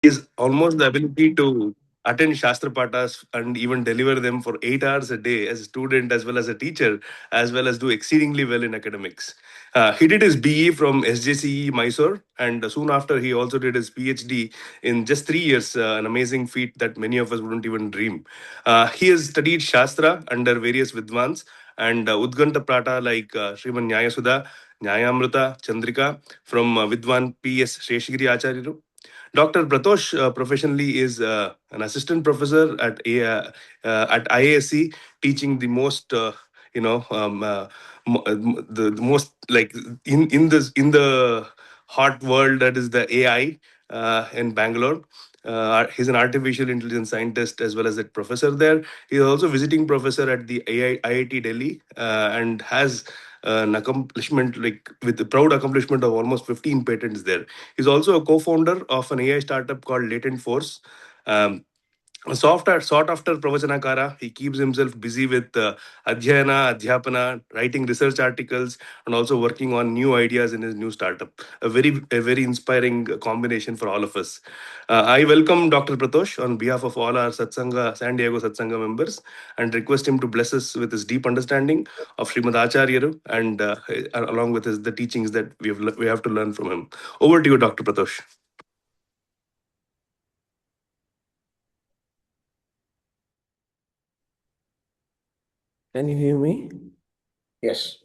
is almost the ability to attend Shastra Patas and even deliver them for 8 hours a day as a student, as well as a teacher, as well as do exceedingly well in academics. He did his BE from SJCE Mysore, and soon after, he also did his PhD in just 3 years, an amazing feat that many of us wouldn't even dream. He has studied Shastra under various Vidwans and Udganta Prata like Sriman Nyayasudha, Nyayamrita, Chandrika from Vidwan P.S. Sheshgiri Acharya. Dr. Pratosh professionally is an assistant professor at IASC, teaching the most, the most like in the hot world that is the AI in Bangalore. He's an artificial intelligence scientist as well as a professor there. He is also visiting professor at the IIT Delhi and has an accomplishment like with the proud accomplishment of almost 15 patents there. He's also a co-founder of an AI startup called Latent Force. Um, sought after Pravachana Kara, he keeps himself busy with Adhyayana, Adhyapana, writing research articles, and also working on new ideas in his new startup. A very inspiring combination for all of us. I welcome Dr. Pratosh on behalf of all our Satsanga, San Diego Satsanga members, and request him to bless us with his deep understanding of Shrimadaacharyara and along with the teachings that we have to learn from him. Over to you, Dr. Pratosh. Can you hear me? Yes.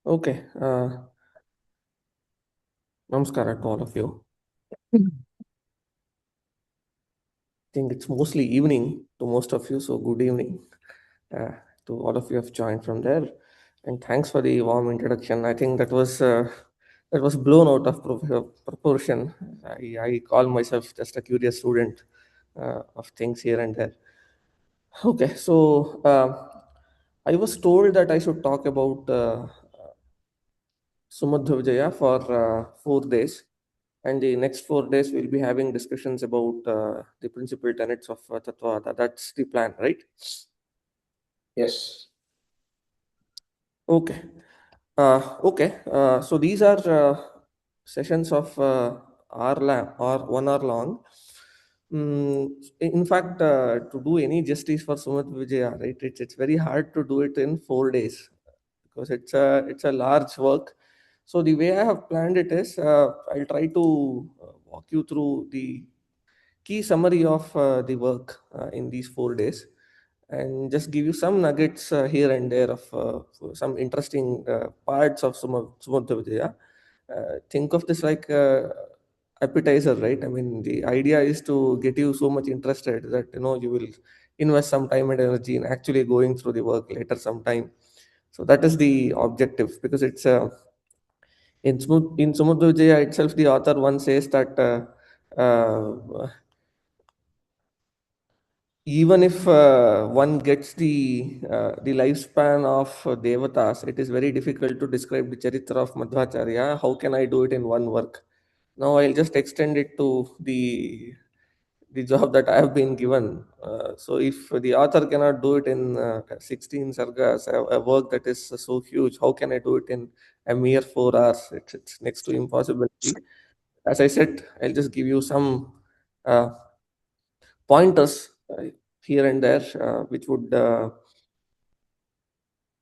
Okay. Namaskara to all of you. I think it's mostly evening to most of you, so good evening to all of you who have joined from there. And thanks for the warm introduction. I think that was blown out of proportion. I call myself just a curious student of things here and there. Okay, so I was told that I should talk about Sumadhva Vijaya for 4 days, and the next 4 days we'll be having discussions about the principal tenets of Tattvavada. That's the plan, right? Yes. Okay. Okay. So these are sessions of or 1 hour long. In fact, to do any justice for Sumadhva Vijaya, right? It's very hard to do it in 4 days because it's a large work. So the way I have planned it is, I'll try to walk you through the key summary of the work in these 4 days, and just give you some nuggets here and there of some interesting parts of Sumadhva Vijaya. Think of this like appetizer, right? I mean, the idea is to get you so much interested that you will invest some time and energy in actually going through the work later sometime. So that is the objective, because it's in Sumadhva Vijaya itself, the author once says that even if one gets the lifespan of devatas, it is very difficult to describe the charitre of Madhvacharya. How can I do it in one work? Now I'll just extend it to the job that I have been given. So if the author cannot do it in 16 sargas, a work that is so huge, how can I do it in a mere 4 hours? It's next to impossibility. As I said, I'll just give you some pointers here and there, which would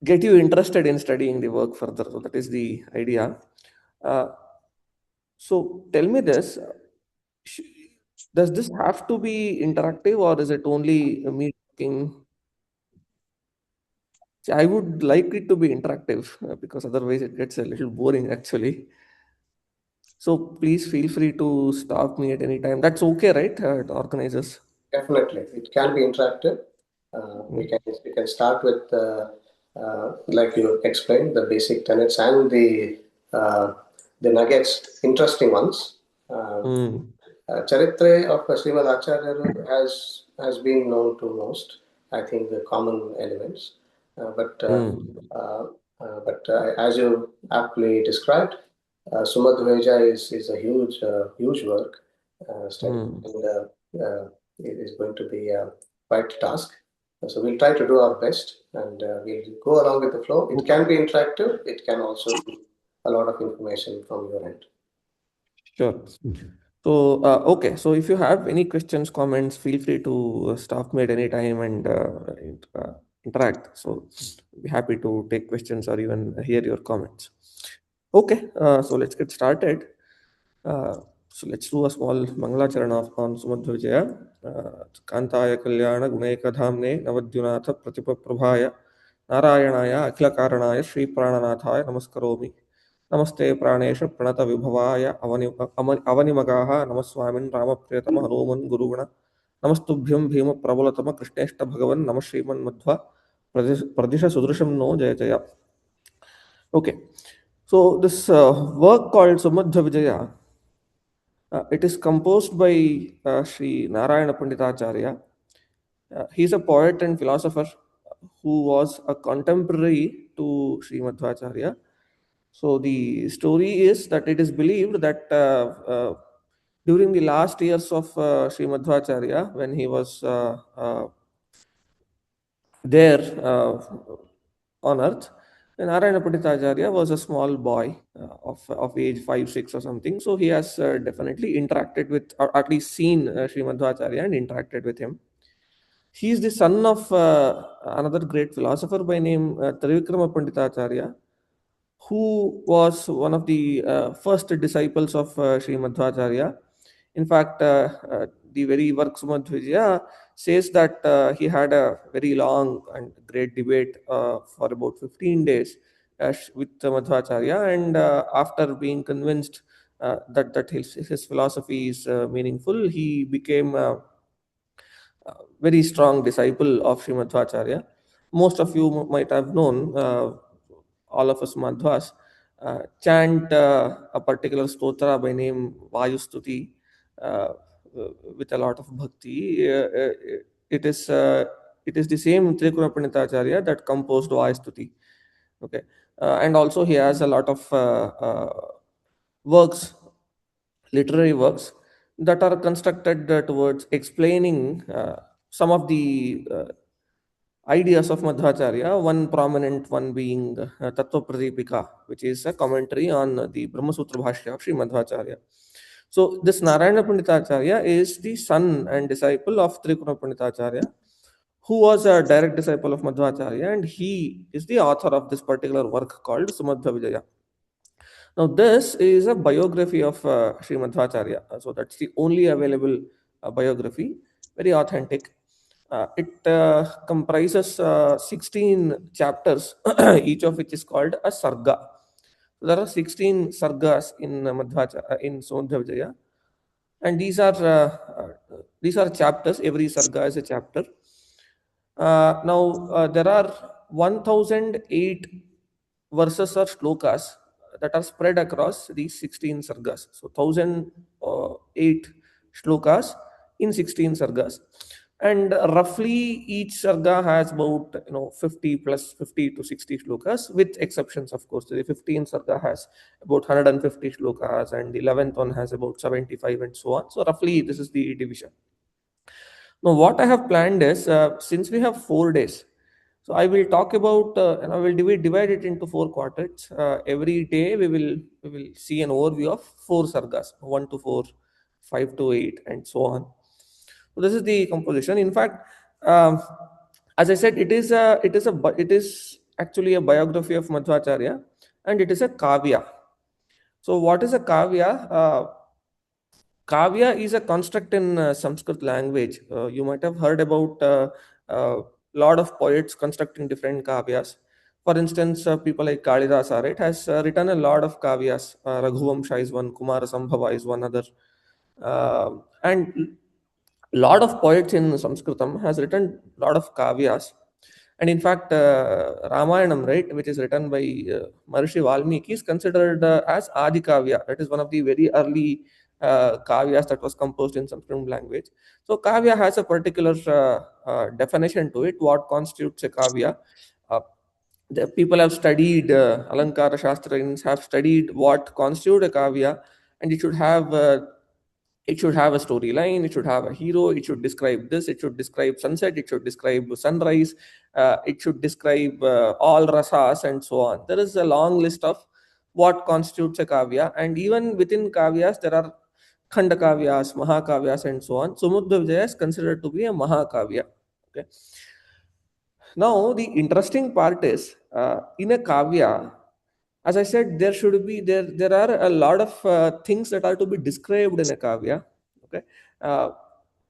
get you interested in studying the work further. So that is the idea. So tell me this: sh- does this have to be interactive, or is it only me talking? See, I would like it to be interactive because otherwise it gets a little boring actually. So please feel free to stop me at any time. That's okay, right? The organizers. Definitely, it can be interactive. We can start with like you explained, the basic tenets and the nuggets, interesting ones. Charitre of Srimadaacharyara has been known to most. I think the common elements, but as you aptly described, Sumadhva Vijaya is a huge work study, and it is going to be quite a task. So we'll try to do our best, and we'll go along with the flow. It can be interactive. It can also be a lot of information from your end. Sure. So, okay. So, if you have any questions, comments, feel free to stop me at any time and interact. So, be happy to take questions or even hear your comments. Okay. So, let's get started. So, let's do a small Mangala on Sumadhva Vijaya. Kantaya Kalyana Gunekadhamne Navadyunatha Pratipa Prabhaya Narayanaya Akhila Karanaya Sri Prananathaya Namaskaromi. नमस्ते प्राणेश प्रणत विभवाय अवनिमगाः नमस्वामिन् रामप्रियतम हनुमन् गुरुगण नमस्तुभ्यं भीम प्रबलतम कृष्णेष्ट भगवन् नमः श्रीमन्मध्व प्रदिश सुदृशं no जय जय. Okay, so this work called Sumadhva Vijaya, it is composed by Sri Narayana Panditacharya. He is a poet and philosopher who was a contemporary to Sri Madhvacharya. So the story is that it is believed that during the last years of Sri Madhvacharya, when he was there on earth, Narayana Panditacharya was a small boy of age 5, 6 or something. So he has definitely interacted with, or at least seen Sri Madhvacharya and interacted with him. He is the son of another great philosopher by name Trivikrama Panditacharya, who was one of the first disciples of Sri Madhvacharya. In fact, the very work Sumadhvijaya says that he had a very long and great debate for about 15 days with Madhvacharya, and after being convinced that his philosophy is meaningful, he became very strong disciple of Sri Madhvacharya. Most of you might have known, all of us Madhvas chant a particular stotra by name Vayustuti with a lot of bhakti. It is it is the same Trikuna Panditacharya that composed Vayustuti. Okay, and also he has a lot of works, literary works that are constructed towards explaining some of the ideas of Madhvacharya, one prominent one being Tattvavada, which is a commentary on the Brahma Sutra Bhashya of Sri Madhvacharya. So this Narayana Panditacharya is the son and disciple of Trikuna Panditacharya, who was a direct disciple of Madhvacharya, and he is the author of this particular work called Sumadhva Vijaya. Now, this is a biography of Sri Madhvacharya. So that's the only available biography, very authentic. It comprises 16 chapters, each of which is called a sarga. So there are 16 sargas in in Sumadhva Vijaya, and these are chapters. Every sarga is a chapter. Now, there are 1008 verses or shlokas that are spread across these 16 sargas. So, 1008 shlokas in 16 sargas. And roughly each sarga has about 50 plus 50 to 60 shlokas, with exceptions, of course. The 15th sarga has about 150 shlokas, and the 11th one has about 75, and so on. So, roughly this is the division. Now, what I have planned is, since we have 4 days, so I will talk about, and I will divide it into 4 quarters. Every day we will see an overview of 4 sargas, 1 to 4, 5 to 8, and so on. So this is the composition. In fact, as I said, it is actually a biography of Madhvacharya, and it is a kavya. So what is a kavya? Kavya is a construct in Sanskrit language. You might have heard about a lot of poets constructing different kavyas. For instance, people like Kalidasa, right, has written a lot of kavyas. Raghuvamsha is one, Kumara Sambhava is one other. And lot of poets in Sanskritam has written a lot of kavyas. And in fact, Ramayanam, right, which is written by Maharishi Valmiki, is considered as Adi Kavya. That is one of the very early kavyas that was composed in Sanskrit language. So kavya has a particular definition to it, what constitutes a kavya. Uh, the people have studied, Alankara Shastrins have studied what constitutes a kavya, and it should have a storyline, it should have a hero, it should describe this, it should describe sunset, it should describe sunrise, it should describe all rasas, and so on. There is a long list of what constitutes a kavya, and even within kavyas there are khanda kavyas, mahakavyas, and so on. Sumadhva Vijaya is considered to be a mahakavya. Okay. Now the interesting part is, in a kavya, as I said, there are a lot of things that are to be described in a kavya. Okay. uh,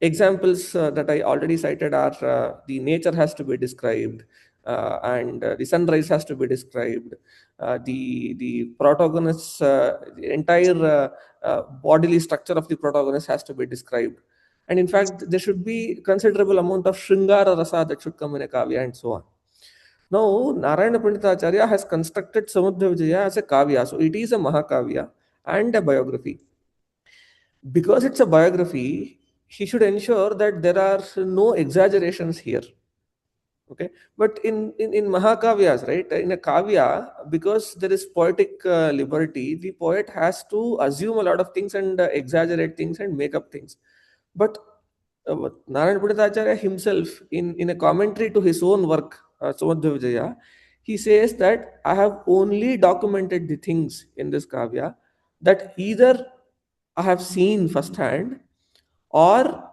Examples that I already cited are, the nature has to be described, and the sunrise has to be described, the protagonist's the entire bodily structure of the protagonist has to be described, and in fact there should be considerable amount of shringara rasa that should come in a kavya, and so on. Now, Narayana Panditacharya has constructed Sumadhva Vijaya as a kavya. So, it is a Mahakavya and a biography. Because it's a biography, he should ensure that there are no exaggerations here. Okay. But in Mahakavyas, right, in a kavya, because there is poetic liberty, the poet has to assume a lot of things and exaggerate things and make up things. But Narayana Panditacharya himself, in a commentary to his own work, Sumadhva Vijaya, he says that I have only documented the things in this kavya that either I have seen firsthand or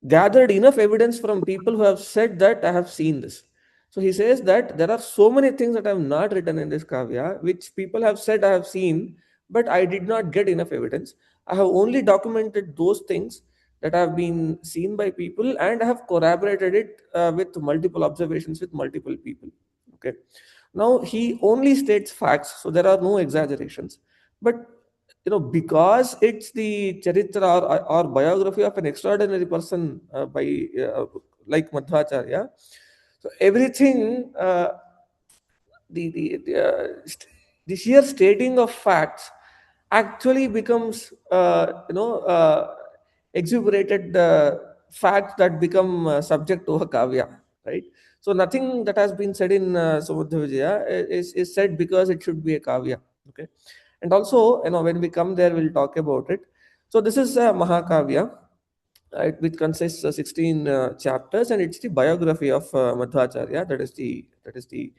gathered enough evidence from people who have said that I have seen this. So he says that there are so many things that I have not written in this kavya, which people have said I have seen, but I did not get enough evidence. I have only documented those things that have been seen by people, and I have corroborated it with multiple observations with multiple people. Okay. Now he only states facts, so there are no exaggerations. But because it's the charitre or biography of an extraordinary person, by like Madhvacharya, so everything, the sheer stating of facts actually becomes exuberated facts that become subject to a kavya, right? So nothing that has been said in Sumadhva Vijaya is said because it should be a kavya. Okay. And also, when we come there, we'll talk about it. So this is a Mahakavya, which consists of 16 chapters, and it's the biography of Madhvacharya. That is the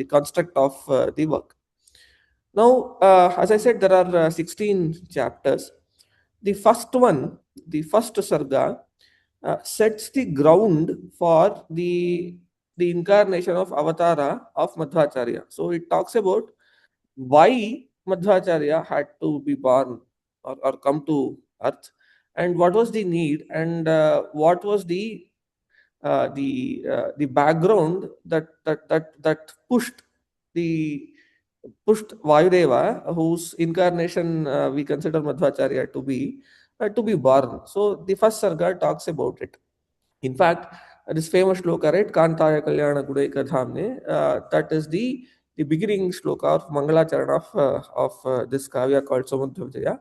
construct of the work. Now, as I said, there are 16 chapters. The first one, the first sarga, sets the ground for the incarnation of avatara of Madhvacharya. So it talks about why Madhvacharya had to be born, or come to earth, and what was the need, and what was the background that the pushed Vayudeva, whose incarnation we consider Madhvacharya to be born. So the first sarga talks about it. In fact, this famous shloka, right, Kantaya Kalyana Gudaika Dhamne, that is the beginning shloka of Mangalacharana of this kavya called Sumadhva Vijaya.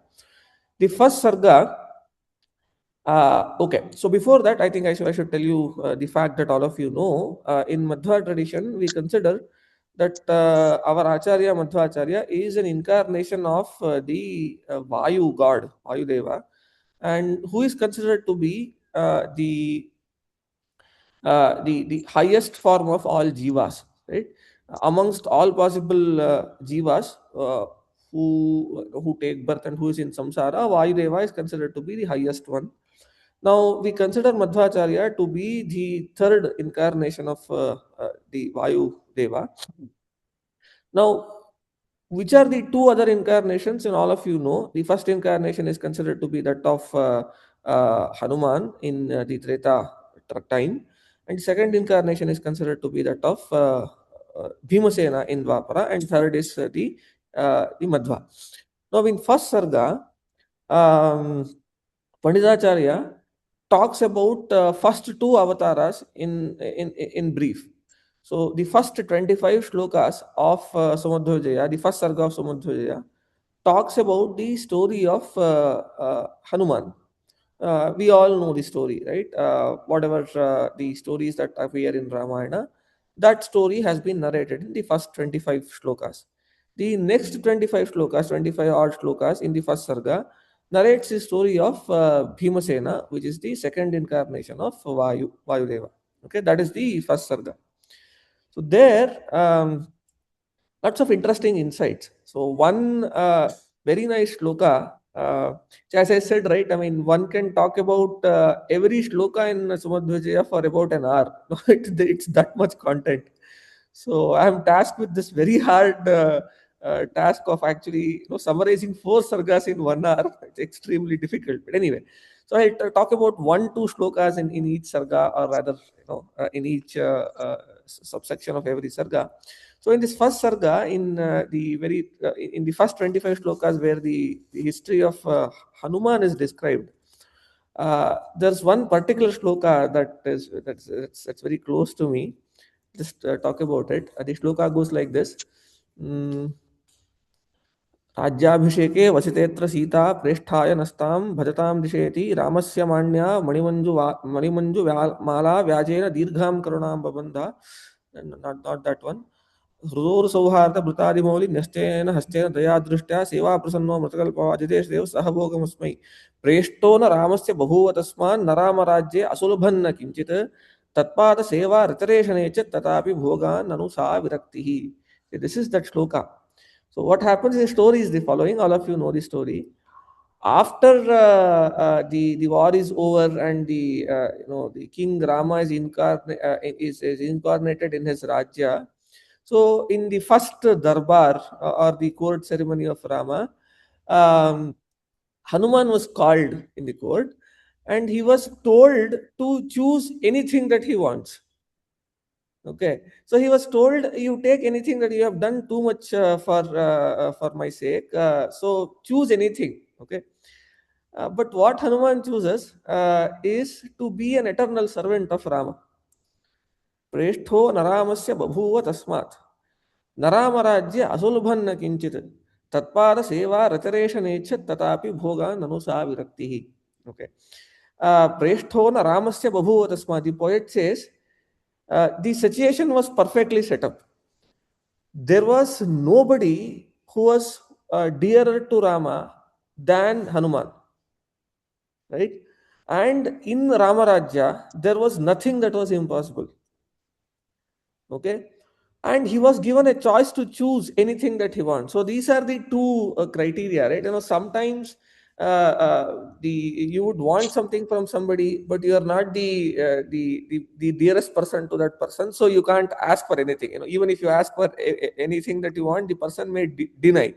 The first sarga. Okay, so before that, I think I should tell you the fact that all of you know. In Madhva tradition, we consider that our Acharya Madhvacharya is an incarnation of the Vayu god, Vayu Deva, and who is considered to be the highest form of all jivas, right? Amongst all possible jivas who take birth and who is in samsara, Vayudeva is considered to be the highest one. Now we consider Madhvacharya to be the third incarnation of the Vayu Deva. Now, which are the two other incarnations? And all of you know, the first incarnation is considered to be that of Hanuman in the Treta time, and second incarnation is considered to be that of Bhimasena in Dwapara, and third is the Madhva. Now, in first sarga, Panditacharya talks about first two avatars in brief. So the first 25 shlokas of Sumadhva Vijaya, the first sarga of Sumadhva Vijaya, talks about the story of Hanuman. We all know the story, right? Whatever the stories that appear in Ramayana, that story has been narrated in the first 25 shlokas. The next 25 shlokas, 25 odd shlokas in the first sarga, narrates the story of Bhimasena, which is the second incarnation of Vayudeva. Okay, that is the first sarga. So there, lots of interesting insights. So one very nice shloka, as I said, right, I mean, one can talk about every shloka in Sumadhva Vijaya for about an hour. It's that much content. So I'm tasked with this very hard task of actually summarizing 4 sargas in 1 hour. It's extremely difficult. But anyway, so I'll talk about 1-2 shlokas in each sarga, or rather, in each subsection of every sarga. So in this first sarga, in the first 25 shlokas, where the history of Hanuman is described, there's one particular shloka that's very close to me. Just talk about it. The shloka goes like this. राज्याभिषेके वसितेऽत्र Sita प्रेष्ठाय नस्तां भजतां दिशेति रामस्य मान्या माला व्याजेन दीर्घां करुणां बबन्ध. Not that one. हृदोर्सौहार्दभृतादिमौलि न्यस्तेन हस्तेन दयादृष्ट्या सेवा प्रसन्नो मृतकल्पवाजितेष्देव सह भोगमस्मै प्रेष्टो न रामस्य बभूव तस्मान् न रामराज्ये असुलभन्न किञ्चित् तत्पाद सेवा ऋतरेशने च तथापि भोगान् ननु सा विरक्तिः. This is that shloka. So what happens in the story is the following. All of you know the story. After the war is over and the King Rama is incarnated in his Rajya. So in the first darbar or the court ceremony of Rama, Hanuman was called in the court, and he was told to choose anything that he wants. Okay, so he was told, you take anything that you have done too much for my sake, so choose anything. Okay, but what Hanuman chooses is to be an eternal servant of Rama. Preshtho naramasya babhuva tasmat naramarajya asulbhanna kinchit tatpada seva ratareshanechat tatapi bhoga nanusa viraktihi. Okay, Preshtho naramasya babhuva tasmat. The poet says, the situation was perfectly set up. There was nobody who was dearer to Rama than Hanuman, right? And in Ramarajya, there was nothing that was impossible. Okay, and he was given a choice to choose anything that he wants. So these are the two criteria, right? Sometimes you would want something from somebody, but you are not the dearest person to that person, so you can't ask for anything. Even if you ask for anything that you want, the person may deny.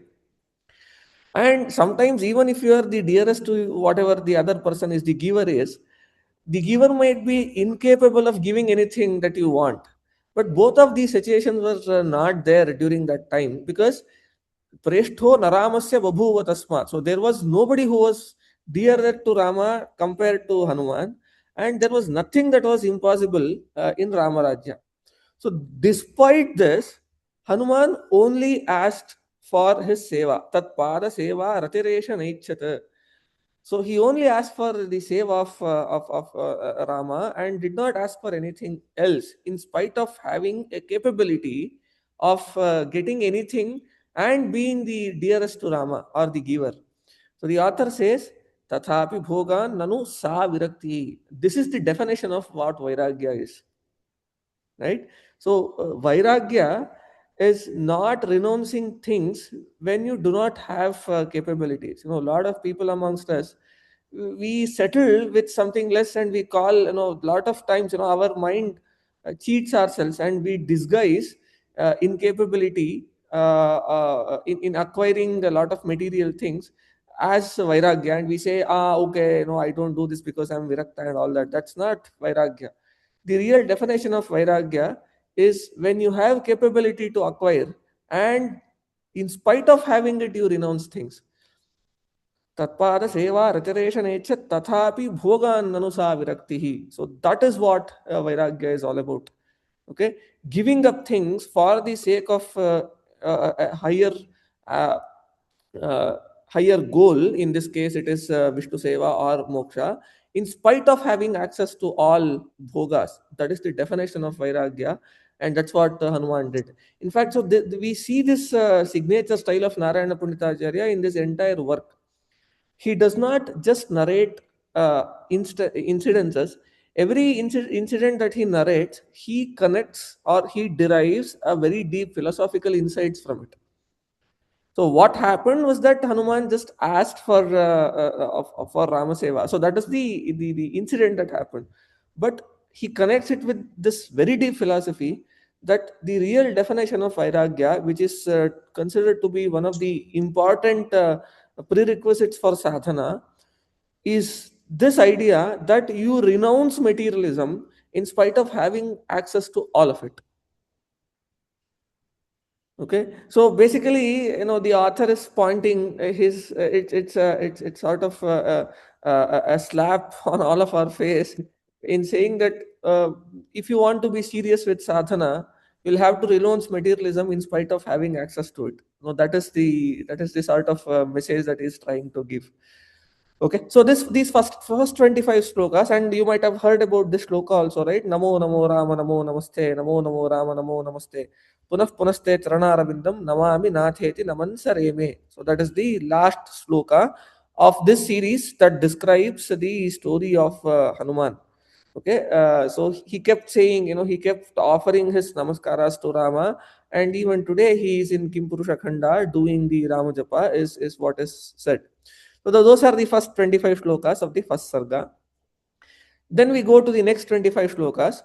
And sometimes, even if you are the dearest to whatever the other person is, the giver might be incapable of giving anything that you want. But both of these situations were not there during that time, because Preshtho Naramasya Babhuva Tasmat. So there was nobody who was dearer to Rama compared to Hanuman, and there was nothing that was impossible in Ramarajya. So despite this, Hanuman only asked for his seva. Tat pada seva ratiresha naichat. So he only asked for the save of Rama, and did not ask for anything else, in spite of having a capability of getting anything and being the dearest to Rama, or the giver. So the author says, Tathapi bhogan nanu sa virakti. This is the definition of what Vairagya is. Right? So Vairagya is not renouncing things when you do not have capabilities. A lot of people amongst us, we settle with something less, and we call, a lot of times, our mind cheats ourselves, and we disguise incapability in acquiring a lot of material things as Vairagya, and we say, okay, I don't do this because I'm Virakta and all that. That's not Vairagya. The real definition of Vairagya is when you have capability to acquire, and in spite of having it, you renounce things. Tatpada seva rataresha nechat tathapi bhogan nanusa viraktihi. So that is what Vairagya is all about. Okay, giving up things for the sake of a uh, higher goal. In this case, it is Vishnu Seva or Moksha, in spite of having access to all bhogas. That is the definition of Vairagya, and that's what Hanuman did. In fact, so we see this signature style of Narayana Panditacharya in this entire work. He does not just narrate incidences. every incident that he narrates, he connects or he derives a very deep philosophical insights from it. So what happened was that Hanuman just asked for Ramaseva. So that is the incident that happened. But he connects it with this very deep philosophy that the real definition of Vairagya, which is considered to be one of the important prerequisites for sadhana, is this idea that you renounce materialism in spite of having access to all of it. Okay, so basically, the author is pointing it's sort of a slap on all of our face in saying that if you want to be serious with sadhana, you'll have to renounce materialism in spite of having access to it. No, that is the sort of message that he's trying to give. Okay, so these first 25 slokas, and you might have heard about this shloka also, right? Namo namo Rama namo namaste, namo namo Rama namo namaste, punah punaste charanarabindam namami natheti namansareme. So that is the last sloka of this series that describes the story of Hanuman. Okay, so he kept saying, he kept offering his namaskaras to Rama, and even today he is in Kimpurusha Khanda doing the Rama Japa, is what is said. So those are the first 25 shlokas of the first sarga. Then we go to the next 25 shlokas.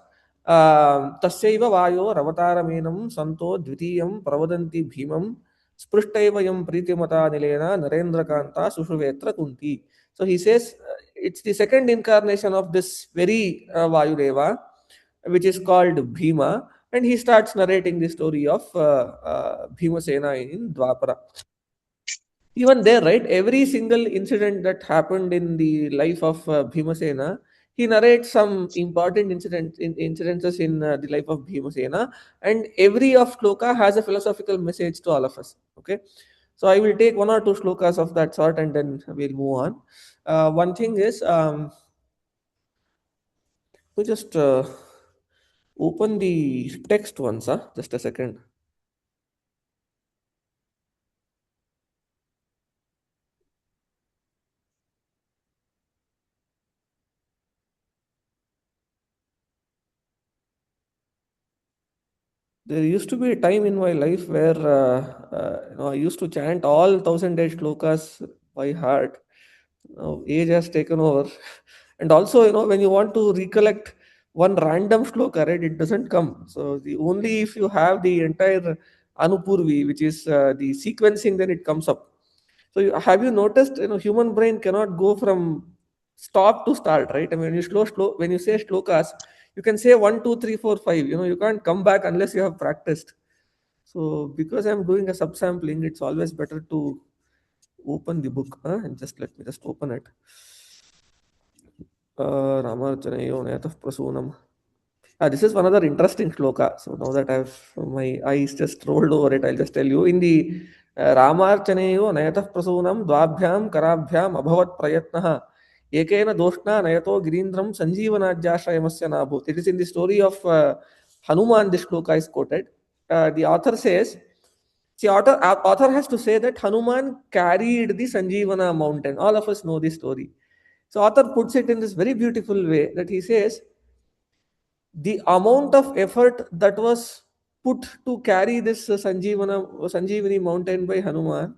Tasyaiva vayo ravataramenam santo dvitiyam pravadanti bhimam sprishtayvayam pritimata nilena narendra kanta sushuvetra kunti. So he says it's the second incarnation of this very Vayudeva, which is called Bhima, and he starts narrating the story of Bhimasena in Dwapara. Even there, right, every single incident that happened in the life of Bhimasena, he narrates some important incidences in the life of Bhimasena, and every of shloka has a philosophical message to all of us. Okay, so I will take one or two shlokas of that sort, and then we'll move on. One thing is, we just open the text once, just a second. There used to be a time in my life where I used to chant all 1,000 shlokas by heart. Now, age has taken over, and also, when you want to recollect one random shloka, right, it doesn't come. So the only if you have the entire Anupurvi, which is the sequencing, then it comes up. So have you noticed? Human brain cannot go from stop to start, right? I mean, when you when you say shlokas, you can say 1, 2, 3, 4, 5. You can't come back unless you have practiced. So because I'm doing a subsampling, it's always better to open the book, and just let me just open it. Ramarchanayo Nayatah Prasunam. This is another interesting shloka. So now that my eyes just rolled over it, I'll just tell you. In the Ramarchaneyo Nayatah Prasunam Dvabhyam Karabhyam Abhavat Prayatnaha Ekena Doshna Nayato Girindram Sanjeevanajyashayamasya Nabhut. It is in the story of Hanuman, this shloka is quoted. The author says, author has to say that Hanuman carried the Sanjeevana mountain. All of us know this story. So author puts it in this very beautiful way that he says, the amount of effort that was put to carry this Sanjeevani mountain by Hanuman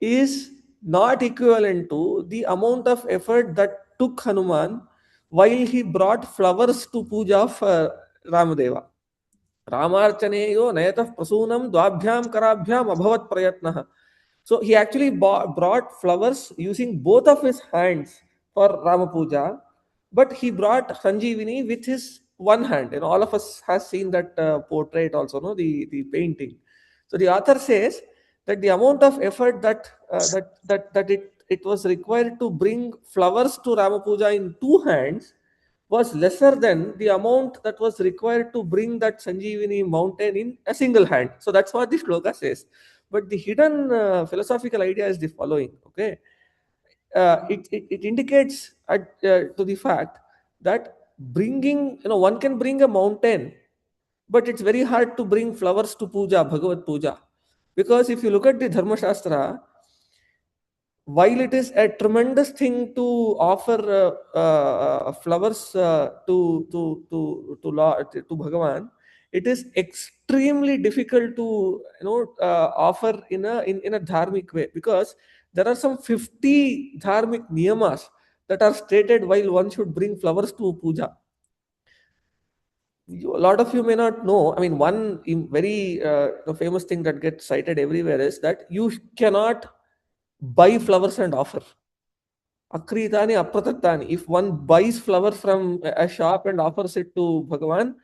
is not equivalent to the amount of effort that took Hanuman while he brought flowers to puja of Ramadeva. Ramarchaneyo nayatah prasunam dvabhyam karabhyam abhavat prayatnah. So he actually brought flowers using both of his hands for Rama Puja, but he brought Sanjeevani with his one hand. All of us has seen that portrait also, no, the painting. So the author says that the amount of effort that it was required to bring flowers to Rama Puja in two hands was lesser than the amount that was required to bring that Sanjeevani mountain in a single hand. So that's what the shloka says. But the hidden philosophical idea is the following. Okay, it indicates to the fact that bringing, one can bring a mountain, but it's very hard to bring flowers to puja, Bhagavad puja, because if you look at the Dharma Shastra, while it is a tremendous thing to offer flowers to Bhagavan, it is extremely difficult to offer in a dharmic way, because there are some 50 dharmic niyamas that are stated while one should bring flowers to puja. A lot of you may not know. I mean, one very famous thing that gets cited everywhere is that you cannot buy flowers and offer. Akritani apratattani. If one buys flower from a shop and offers it to Bhagavan,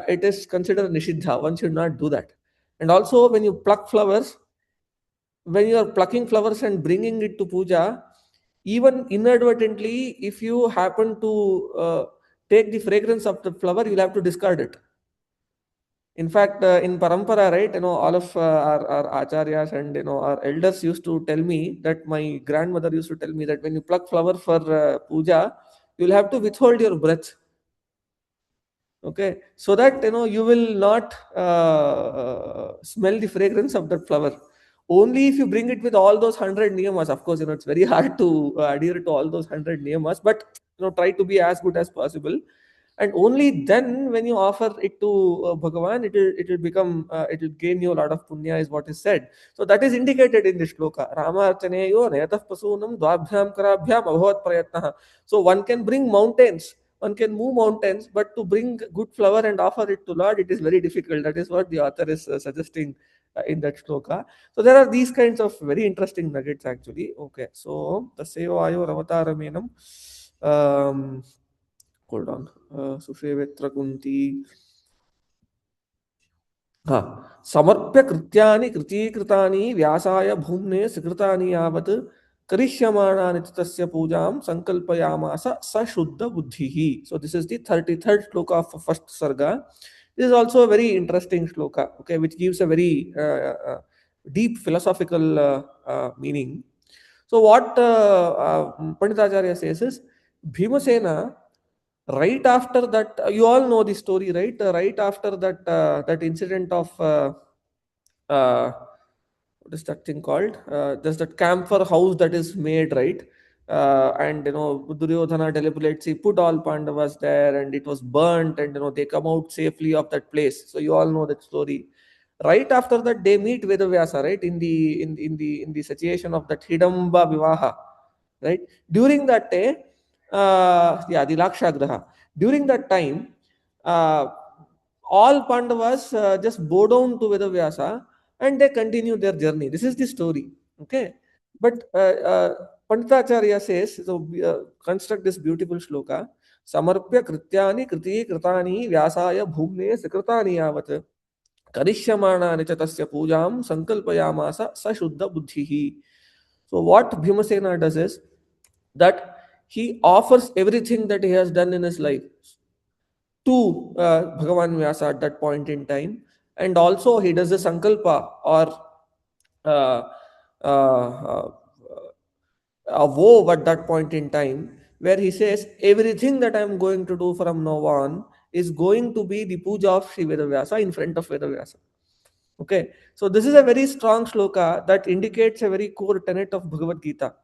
it is considered nishiddha. One should not do that. And also, when you pluck flowers, when you are plucking flowers and bringing it to puja, even inadvertently, if you happen to take the fragrance of the flower, you'll have to discard it. In fact, in parampara, right, all of our acharyas and our elders used to tell me that my grandmother used to tell me that when you pluck flower for puja, you'll have to withhold your breath. Okay, so that you will not smell the fragrance of that flower. Only if you bring it with all those 100 niyamas. Of course, it's very hard to adhere to all those 100 niyamas, but try to be as good as possible. And only then, when you offer it to Bhagavan, it will become it will gain you a lot of punya, is what is said. So that is indicated in this shloka. Ramarchaneyo nayatah pasunam dvabhyam karabhyam abhavat prayatnah. So one can bring mountains, one can move mountains, but to bring good flower and offer it to Lord, it is very difficult. That is what the author is suggesting in that shloka. So there are these kinds of very interesting nuggets actually. Okay, so the Sevayo Ravataramanam. Hold on. Susevetra Kunti. समर्प्य कृत्यानि कृतीकृतानि व्यासाय भूम्ने सुकृतानि यावत् करिष्यमाणानि च तस्य पूजां संकल्पयामास स शुद्ध बुद्धिः. So this is the 33rd shloka of first sarga. This is also a very interesting shloka, okay, which gives a very deep philosophical meaning. So what Panditacharya says is, Bhimasena, right after that, you all know the story, right? Right after that, that incident of what is that thing called? There's that camphor house that is made, right? And Duryodhana deliberates, he put all Pandavas there, and it was burnt, and they come out safely of that place. So you all know that story. Right after that, they meet Vedavyasa, right? In the situation of that Hidamba Vivaha, right? During that day, the Lakshagraha. During that time, uh, all Pandavas just bow down to Vedavyasa and they continue their journey. This is the story. Okay. But Panditacharya says, so construct this beautiful shloka. Samarpya krityani kriti kritani vyasaya bhumne sakritani yavat karishyamana cha tasya pujam sankalpayamasa sa shuddha buddhihi. So what Bhimasena does is that he offers everything that he has done in his life to Bhagavan Vyasa at that point in time, and also he does a sankalpa or uh, uh, a vow at that point in time, where he says everything that I am going to do from now on is going to be the puja of Sri Vedavyasa in front of Vedavyasa. Okay, so this is a very strong shloka that indicates a very core tenet of Bhagavad Gita,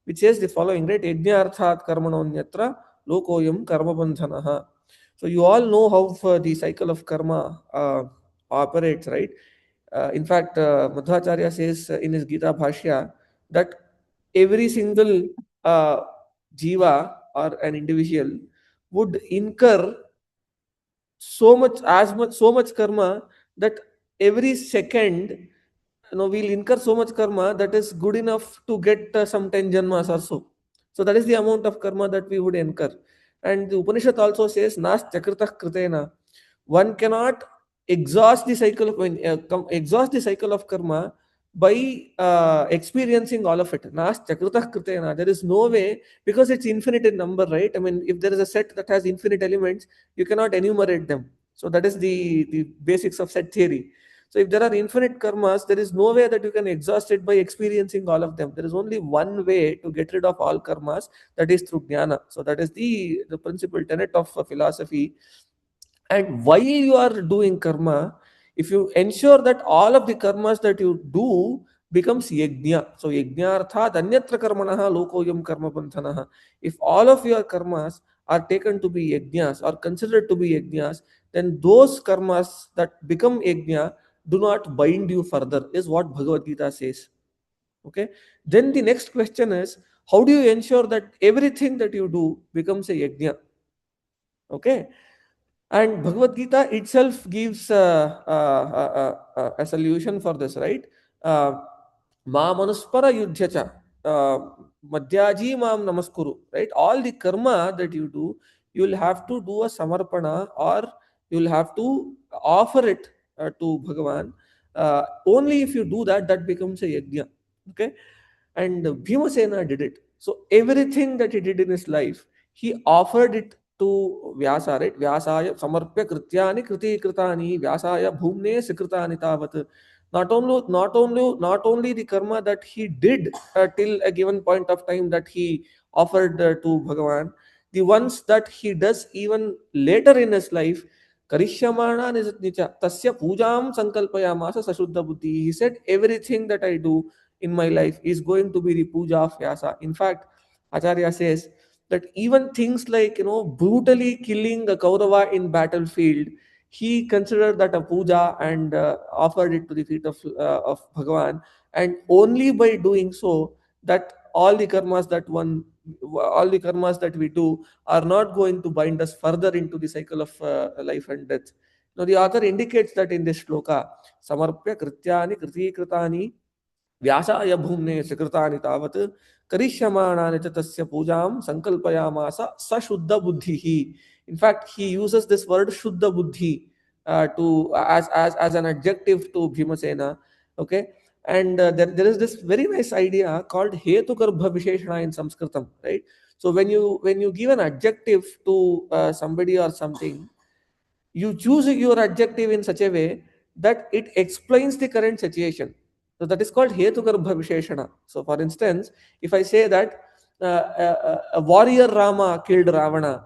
which says the following, right? Yajna arthat karmanonyatra lokoyam karma bandhanaha. So you all know how the cycle of karma operates, right? In fact, Madhvacharya says in his Gita Bhashya that every single uh, jiva or an individual would incur so much karma that every second we'll incur so much karma that is good enough to get some 10 janmas or so. So that is the amount of karma that we would incur. And the Upanishad also says nas chakritah kritena. One cannot exhaust the cycle of exhaust the cycle of karma by experiencing all of it. Nas chakritah kritena. There is no way, because it's infinite in number, right? I mean, if there is a set that has infinite elements, you cannot enumerate them. So that is the basics of set theory. So if there are infinite karmas, there is no way that you can exhaust it by experiencing all of them. There is only one way to get rid of all karmas, that is through jnana. So that is the principal tenet of philosophy. And while you are doing karma, if you ensure that all of the karmas that you do, becomes yajna. So yajna arthat anyatra karmanaha lokoyam karma bandhanaha. If all of your karmas are taken to be yajnas or considered to be yajnas, then those karmas that become yajna do not bind you further, is what Bhagavad Gita says. Okay. Then the next question is, how do you ensure that everything that you do becomes a yajna? Okay. And Bhagavad Gita itself gives a solution for this, right? Ma manuspara yudhyacha, madhyaji mam namaskuru, right? All the karma that you do, you will have to do a samarpana, or you will have to offer it to Bhagavan. Only if you do that, that becomes a yajna. Okay. And Bhimasena did it. So everything that he did in his life, he offered it to Vyasa, right? Vyasaya samarpya krityani kriti kritani Vyasaya bhumne sikritani tavat. Not only the karma that he did till a given point of time that he offered to Bhagavan, the ones that he does even later in his life, karishyamana nija tasya pujam sankalpayamasa sashuddha buddhi. He said, everything that I do in my life is going to be the puja of Vyasa. In fact, Acharya says that even things like, brutally killing a Kaurava in battlefield, he considered that a puja and offered it to the feet of Bhagavan. And only by doing so, that all the karmas that we do are not going to bind us further into the cycle of life and death. Now, the author indicates that in this shloka, samarpya krityani kriti kritani व्यासाय भूम्ने सुकृतानि तावत् करिष्यमाणानि च तस्य पूजां संकल्पयामास सशुद्ध बुद्धिः. In fact, he uses this word shuddha buddhi to as an adjective to Bhimasena. Okay. And there is this very nice idea called hetu garbha visheshana in Sanskritam, right? So when you give an adjective to somebody or something, you choose your adjective in such a way that it explains the current situation. So that is called hetu garbha visheshana. So for instance, if I say that a warrior Rama killed Ravana,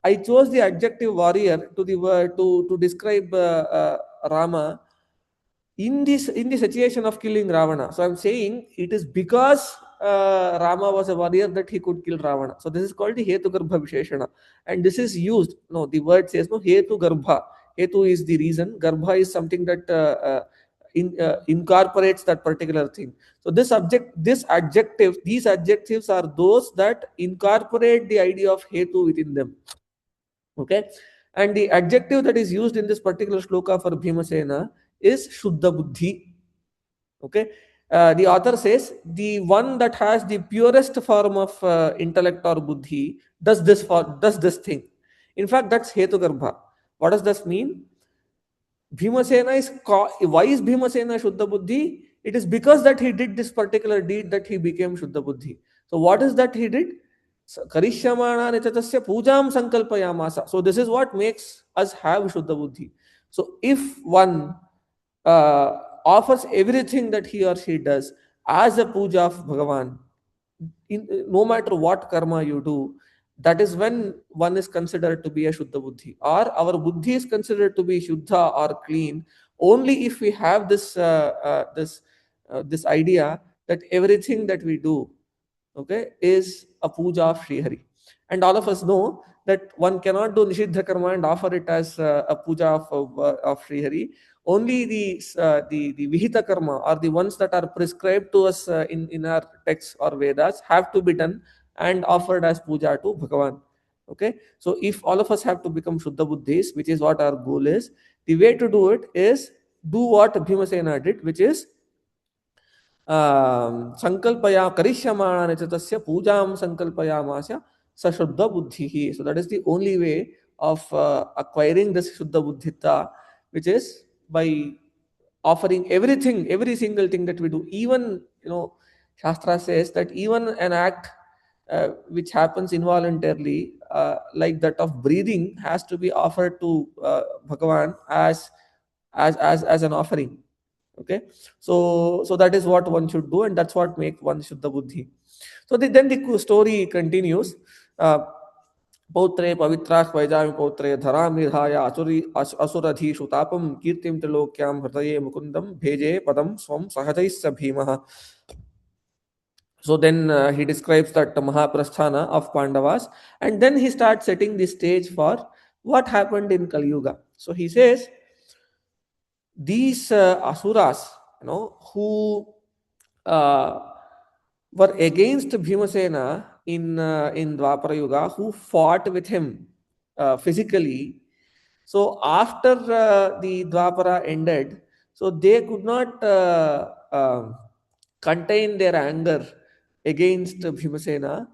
I chose the adjective warrior to the word to describe Rama in the situation of killing Ravana. So I'm saying it is because Rama was a warrior that he could kill Ravana. So this is called the Hetu Garbha Visheshana. And this is used, no, the word says no, Hetu Garbha. Hetu is the reason. Garbha is something that incorporates that particular thing. So these adjectives are those that incorporate the idea of Hetu within them. Okay. And the adjective that is used in this particular shloka for Bhimasena is Shuddha Buddhi. Okay. The author says the one that has the purest form of intellect or buddhi does this thing. In fact, that's Hetu Garbha. What does this mean? Bhimasena why is Bhimasena Shuddha Buddhi? It is because that he did this particular deed that he became Shuddha Buddhi. So what is that he did? Karishyamana nichatasya pujam sankalpayamasa. So this is what makes us have Shuddha Buddhi. So if one offers everything that he or she does as a puja of Bhagavan, no matter what karma you do, that is when one is considered to be a Shuddha Buddhi. Or our Buddhi is considered to be Shuddha or clean only if we have this idea that everything that we do, okay, is a puja of Sri Hari. And all of us know that one cannot do Nishiddha Karma and offer it as a puja of Sri Hari. Only the Vihita Karma, or the ones that are prescribed to us in our texts or Vedas, have to be done and offered as puja to Bhagavan. Okay, so if all of us have to become Shuddha Buddhis, which is what our goal is, the way to do it is do what Bhimasena did, which is sankalpaya karishyamana nichatasya pujam sankalpayamasya sashuddha buddhihi. So that is the only way of acquiring this shuddha buddhita, which is by offering everything, every single thing that we do. Even, Shastra says that even an act which happens involuntarily, like that of breathing, has to be offered to Bhagavan as an offering. Okay, so that is what one should do, and that's what make one Shuddha Buddhi. So then the story continues. पौत्रे पवित्राः वैजामि पौत्रे धरां निधाय असुरधीषु तापं कीर्तिं त्रिलोक्यां हृदये मुकुन्दं भेजे पदं स्वं सहजैः स भीमः. So then he describes that Mahaprasthana of Pandavas, and then he starts setting the stage for what happened in Kali Yuga. So he says these asuras, who uh, were against Bhimasena in Dwapara Yuga, who fought with him physically. So after the Dwapara ended, so they could not contain their anger against Bhimasena,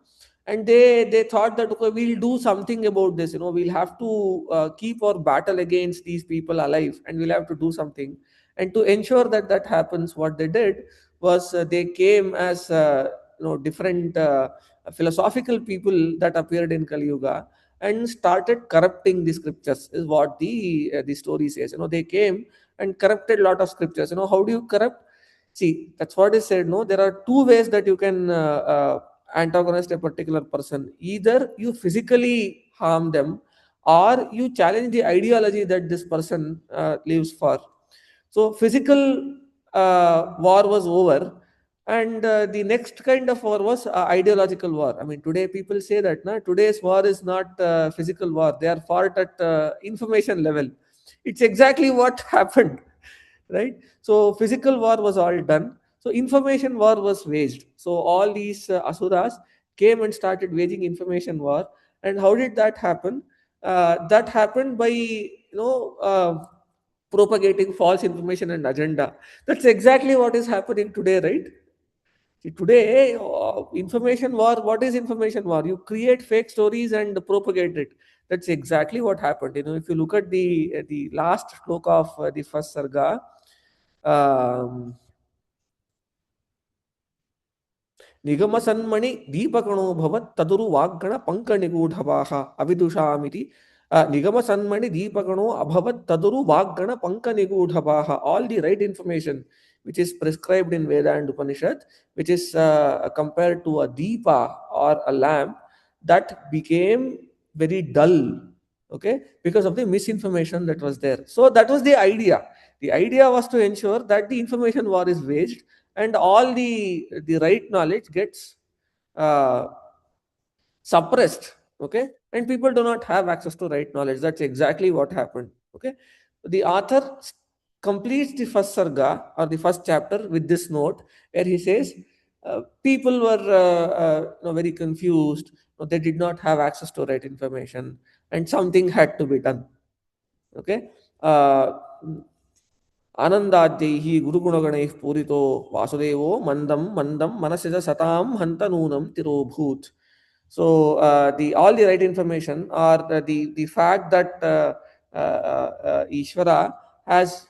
and they thought that, okay, we'll do something about this. We'll have to keep our battle against these people alive, and we'll have to do something. And to ensure that that happens, what they did was they came as different philosophical people that appeared in Kali Yuga and started corrupting the scriptures, is what the story says. They came and corrupted a lot of scriptures. How do you corrupt? See, that's what is said. No, there are two ways that you can antagonize a particular person. Either you physically harm them, or you challenge the ideology that this person lives for. So physical war was over, and the next kind of war was ideological war. I mean, today people say that today's war is not physical war; they are fought at information level. It's exactly what happened, right? So physical war was all done. So information war was waged. So all these asuras came and started waging information war. And how did that happen? That happened by propagating false information and agenda. That's exactly what is happening today, right? See, today, information war, what is information war? You create fake stories and propagate it. That's exactly what happened. If you look at the last shloka of the first sarga, निगम सन्मणि दीपकणो भवत् तदुरु वाग्गण पंक निगूढ़वाः अविदुषामिति निगम सन्मणि दीपकणो अभवत् तदुरु वाग्गण पंक निगूढ़वाः. All the right information which is prescribed in Veda and Upanishad, which is compared to a deepa or a lamp, that became very dull, okay, because of the misinformation that was there. So that was the idea. The idea was to ensure that the information war is waged and all the right knowledge gets uh, suppressed, okay, and people do not have access to right knowledge. That's exactly what happened, okay. The author completes the first sarga or the first chapter with this note where he says people were very confused. They did not have access to right information and something had to be done, okay. आनन्दाद्यैः गुरुगुणगणैः पूरितो वासुदेवो मन्दं मन्दं मनसि सतां हन्त नूनं तिरोभूत्. So the all the right information, or the fact that Ishvara has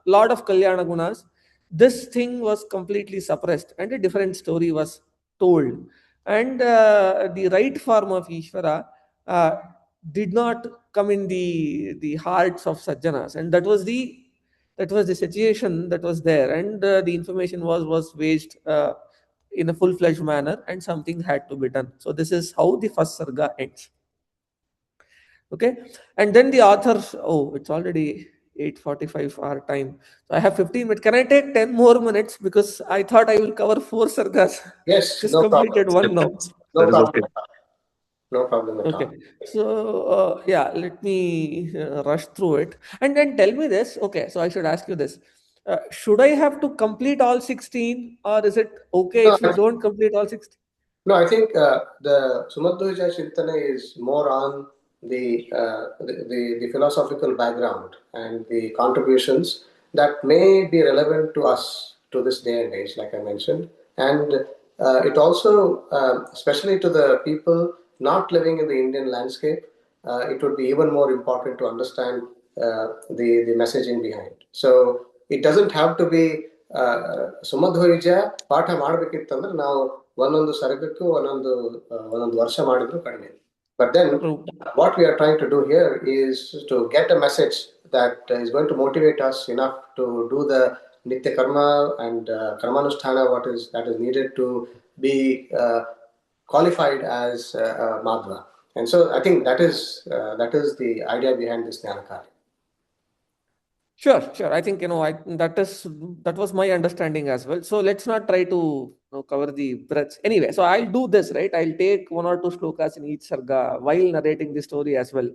lot of Kalyana gunas, this thing was completely suppressed and a different story was told. And the right form of Ishvara did not come in the hearts of Sajjanas, and that was the situation that was there, and the information was waged in a full-fledged manner, and something had to be done. So this is how the first sarga ends, okay. And then the author, oh, it's already 8:45 our time, so I have 15 minutes. Can I take 10 more minutes, because I thought I will cover 4 sargas? Yes, Just no problem. completed one now. No That is problem okay. at all. No problem at Okay, all. so yeah, let me rush through it, and then tell me this. Okay, so I should ask you this: should I have to complete all 16, or is it okay No, if you don't complete all 16? No, I think the Sumadhva Vijaya Chintane is more on the philosophical background and the contributions that may be relevant to us to this day and age, like I mentioned. And it also, especially to the people not living in the Indian landscape, it would be even more important to understand the messaging behind. So it doesn't have to be Sumadhva ವಿಜಯ ಪಾಠ ಮಾಡಬೇಕಿತ್ತಂದ್ರೆ ನಾವು ಒಂದೊಂದು ಸರ್ಗಕ್ಕೂ ಒಂದೊಂದು ವರ್ಷ ಮಾಡಿದ್ರು ಕಡಿಮೆ. But then True. what we are trying to do here is to get a message that is going to motivate us enough to do the nitya karma and karmanusthana that is needed to be qualified as Madhva. And so I think that is the idea behind this Jnana Karya. Sure. I think that was my understanding as well. So let's not try to cover the breadths. Anyway, so I'll do this, right. I'll take one or two shlokas in each sarga while narrating the story as well,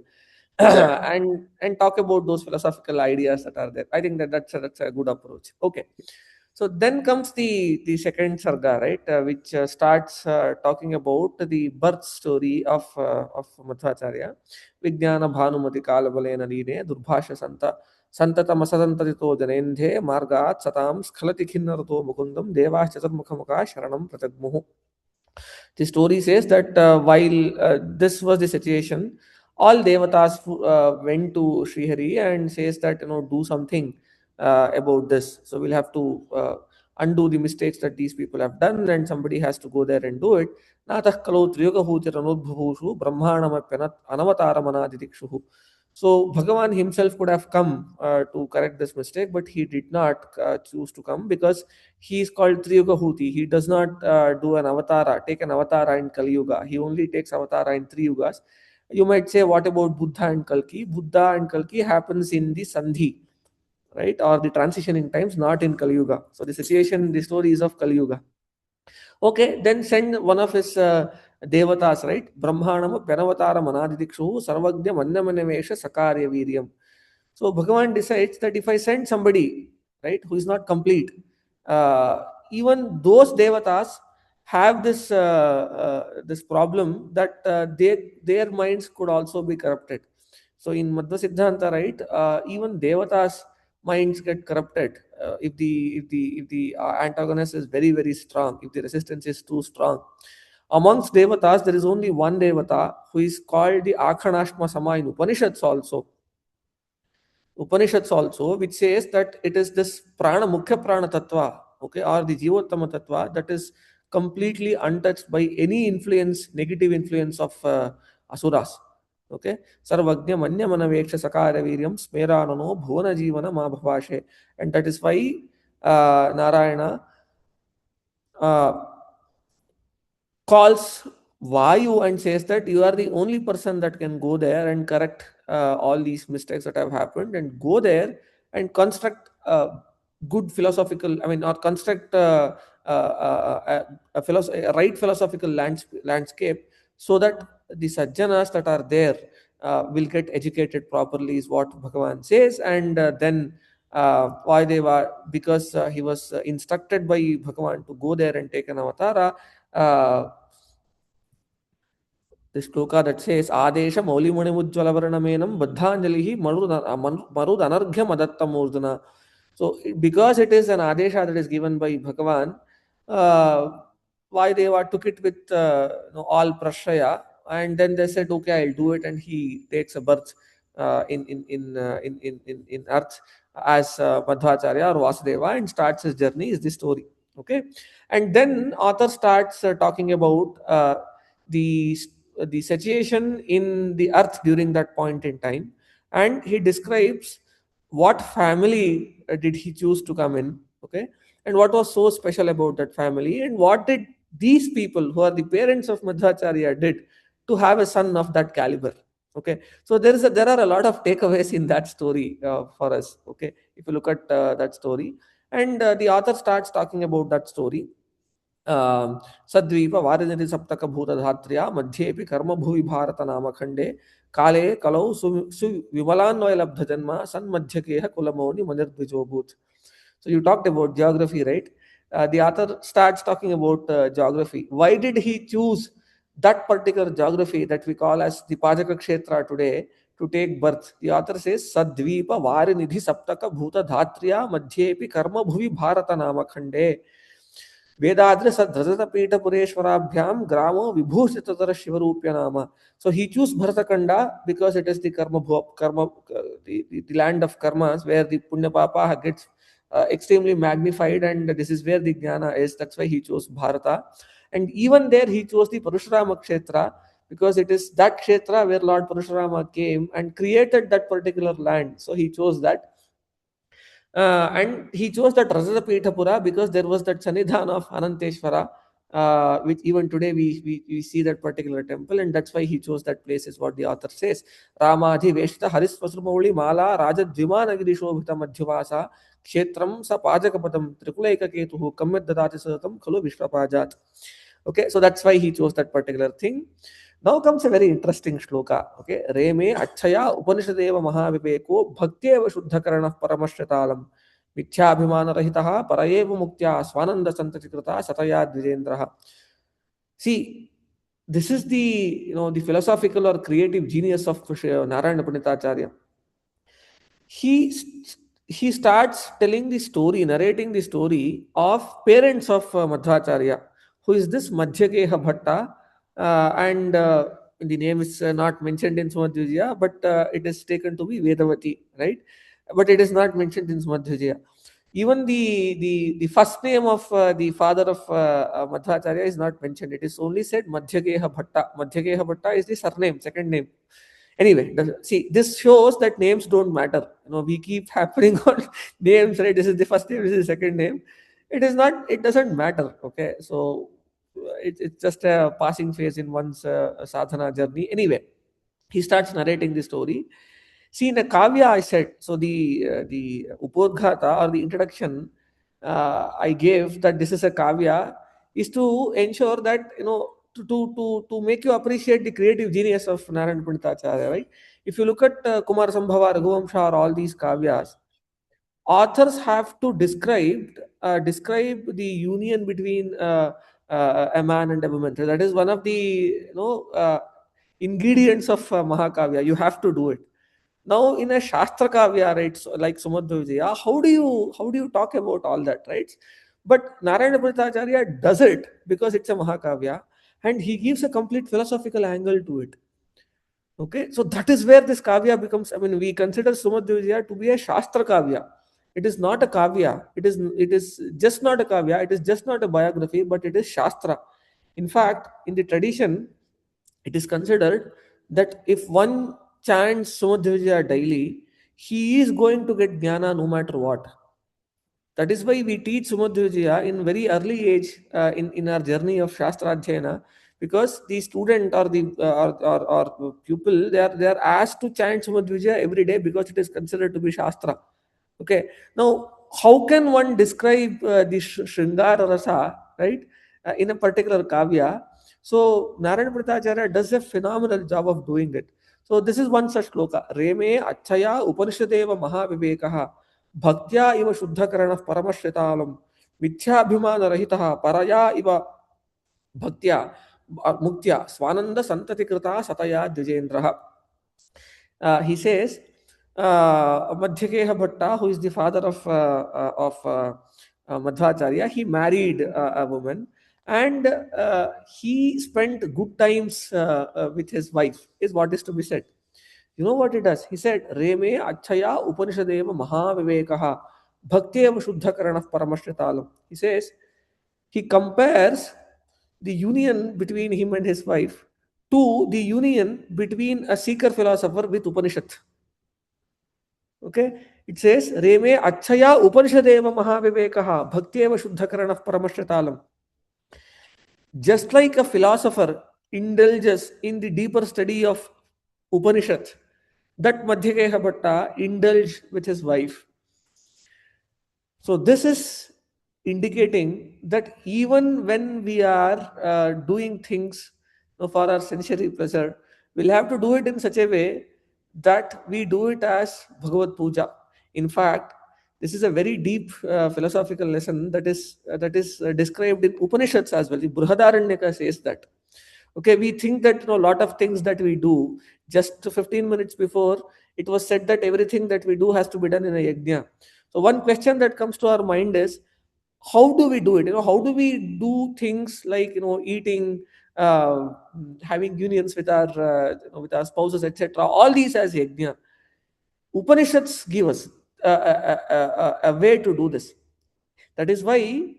Exactly. and talk about those philosophical ideas that are there. I think that's a good approach. Okay. So then comes the second sarga, right, which starts talking about the birth story of Madhvacharya. Vijnana Bhanumati Kalabalena Line Durbhasha Santa Santatamasantadito Janendhe Margat Satam Skhalati Kinnarato Mukundam Devas Chaturmukhamaka Sharanam Pratagmuhu. The story says that while this was the situation, all devatas went to Srihari and says that do something about this. So we'll have to undo the mistakes that these people have done, and somebody has to go there and do it. Natah kalo triyogahutiranudbhavushu brahmanamapyanat anavataramanaadidikshuhu. So Bhagavan himself could have come to correct this mistake, but he did not choose to come because he is called Triyuga Huti. He does not do an avatara, take an avatara in Kali Yuga. He only takes avatara in 3 yugas. You might say, what about Buddha and Kalki? Buddha and Kalki happens in the Sandhi, right? Or the transition in times, not in Kali Yuga. So the situation, the story is of Kali Yuga. Okay, then send one of his devatas, right? Brahmanam Pyanavatar Manadidikshu Sarvagya Mannamanavesha Sakarya Viryam. So Bhagavan decides that if I send somebody, right, who is not complete, even those devatas have this problem that their minds could also be corrupted. So in Madhva Siddhanta, right, even devatas minds get corrupted if the antagonist is very very strong, if the resistance is too strong. Amongst devatas, there is only one devata who is called the Akhanashma Sama in Upanishads also, which says that it is this prana, mukhya prana tattva, okay, or the jivottama tattva that is completely untouched by any influence, negative influence of asuras. Okay, sarvagnya manya manaveksha sakara viryam smeranano bhuvana jivana ma bhavashe, and that is why Narayana uh, calls Vayu and says that you are the only person that can go there and correct all these mistakes that have happened, and go there and construct good philosophical, I mean, or construct a right philosophical landscape, so that the sajjanas that are there will get educated properly, is what Bhagavan says. And then why they were, because he was instructed by Bhagavan to go there and take an avatara. The shloka that says Adesha Maulimani Mujjalavarnamenam Baddhanjalihi Marud Anarghya Madatta Murdana. So because it is an Adesha that is given by Bhagavan, why they took it with all prashaya, and then they said, okay, I'll do it, and he takes a birth in earth as Madhvacharya or Vasudeva and starts his journey, is the story. Okay, and then author starts talking about the the situation in the earth during that point in time, and he describes what family did he choose to come in, okay, and what was so special about that family, and what did these people who are the parents of Madhvacharya did to have a son of that caliber. Okay, so there are a lot of takeaways in that story for us. Okay, if you look at that story, and the author starts talking about that story. सद्वीप वारिजति सप्तक भूतधात्र्या मध्येपि कर्मभुवि भारत नाम खंडे काले कलौ सुविमलान्वय लब्ध जन्म सन्मध्यकेह कुलमौनि मनिर्द्विजोभूत. So you talked about geography, right? The author starts talking about geography. Why did he choose that particular geography that we call as the Pajaka Kshetra today to take birth? The author says, Sadvipa Varinidhi Saptaka Bhuta Dhatriya Madhyepi Karma Bhuvi Bharata Nama Khande. Vedadra Sadhrazata Pita Pureshwarabhyam Gramo Vibhusitara Shivarupya Nama. So he chose Bharatakanda because it is the the land of karmas, where the Punya Papa gets extremely magnified, and this is where the Jnana is. That's why he chose Bharata. And even there he chose the Parashurama Kshetra, because it is that Kshetra where Lord Parashurama came and created that particular land. So he chose that. And he chose that Rajapithapura because there was that Sanidhan of Ananteshwara, which even today we see that particular temple, and that's why he chose that place, is what the author says. Ramadhi Veshta Harisvasramauli Mala Raja Dvimana Girishobhita Madhyavasa Kshetram Sa Pajakapadam Tripulaika Ketuhu Kamyad Dadati Satam Khalu Vishwapajat. Okay, so that's why he chose that particular thing. Now comes a very interesting shloka. Okay, Reme Achaya Upanishadeva Mahaviveko Bhakteva Shuddhakarana Paramashatalam Mithyaabhimana Rahitaha Parayeva Muktya Swananda Santatikrita Sataya Dvijendraha. See, this is the philosophical or creative genius of Narayana Panditacharya. He starts telling the story, narrating the story of parents of Madhvacharya, who is this Madhyakeha Bhatta, and the name is not mentioned in Sumadhva Vijaya, but it is taken to be Vedavati, right? But it is not mentioned in Sumadhva Vijaya. Even the first name of the father of Madhvacharya is not mentioned. It is only said Madhyakeha Bhatta. Madhyakeha Bhatta is the surname, second name. Anyway, see, this shows that names don't matter. We keep happening on names, right? This is the first name, this is the second name. It is not, it doesn't matter. Okay, so it's just a passing phase in one's sadhana journey. Anyway, he starts narrating the story. See, in a kavya, I said, so the upodghata, or the introduction I gave, that this is a kavya, is to ensure that, to make you appreciate the creative genius of Narayana Panditacharya, right? If you look at Kumar Sambhava, Raghuvamsha, or all these kavyas, authors have to describe the union between a man and a woman. So that is one of the ingredients of Mahakavya. You have to do it. Now, in a Shastra Kavya, right, so like Sumadhva Vijaya, how do you talk about all that, right? But Narayana Panditacharya does it because it's a Mahakavya, and he gives a complete philosophical angle to it. Okay, so that is where this Kavya becomes. I mean, we consider Sumadhva Vijaya to be a Shastra Kavya. It is not a Kavya. It is just not a Kavya. It is just not a biography, but it is Shastra. In fact, in the tradition, it is considered that if one chants Sumadhva Vijaya daily, he is going to get jnana no matter what. That is why we teach Sumadhva Vijaya in very early age in our journey of Shastra Adhyayana, because the student or the or pupil, they are asked to chant Sumadhva Vijaya every day because it is considered to be Shastra. Okay. Now, how can one describe the Shringara Rasa, right, in a particular kavya? So, Narayana Pratacharya does a phenomenal job of doing it. So, this is one such shloka. Reme Achaya Upanishadeva Mahavivekaha Bhaktya iva Shuddhakarana Paramashritam Mithyaabhimana Rahitaha Paraya iva Bhaktya Muktya Swananda Santati Krita Sataya Dvijendraha. He says, Madhyakeha Bhatta, who is the father of Madhvacharya, he married a woman, and he spent good times with his wife, is what is to be said. You know what he does? He said, Reme Achaya Upanishadeva Mahavivekaha Bhakteva Shuddhakarana Paramashtritalam. He says, he compares the union between him and his wife to the union between a seeker philosopher with Upanishad. Okay, it says, Reme Achaya Upanishadeva Mahavivekaha Bhakteva Shuddhakarana Paramashtritalam. Just like a philosopher indulges in the deeper study of Upanishad, that Madhyakeha Bhatta indulged with his wife. So this is indicating that even when we are doing things for our sensory pleasure, we'll have to do it in such a way that we do it as Bhagavad Puja. In fact, this is a very deep philosophical lesson that is described in Upanishads as well. The Brihadaranyaka says that. Okay, we think that a lot of things that we do, just 15 minutes before, it was said that everything that we do has to be done in a yajna. So one question that comes to our mind is, how do we do it? How do we do things like eating, having unions with our spouses, etc. All these as yajna. Upanishads give us a way to do this. That is why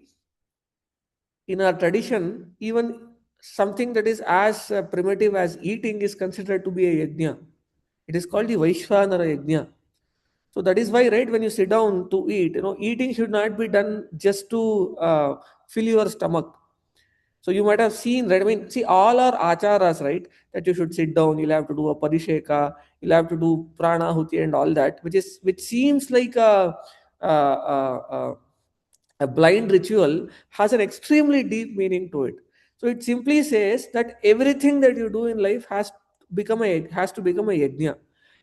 in our tradition, even something that is as primitive as eating is considered to be a yajna. It is called the Vaishvanara yajna. So that is why, right, when you sit down to eat, eating should not be done just to fill your stomach. So you might have seen, right? I mean, see, all our acharas, right? That you should sit down, you'll have to do a parisheka, you'll have to do pranahuti and all that, which seems like a blind ritual, has an extremely deep meaning to it. So it simply says that everything that you do in life has to become a yajna,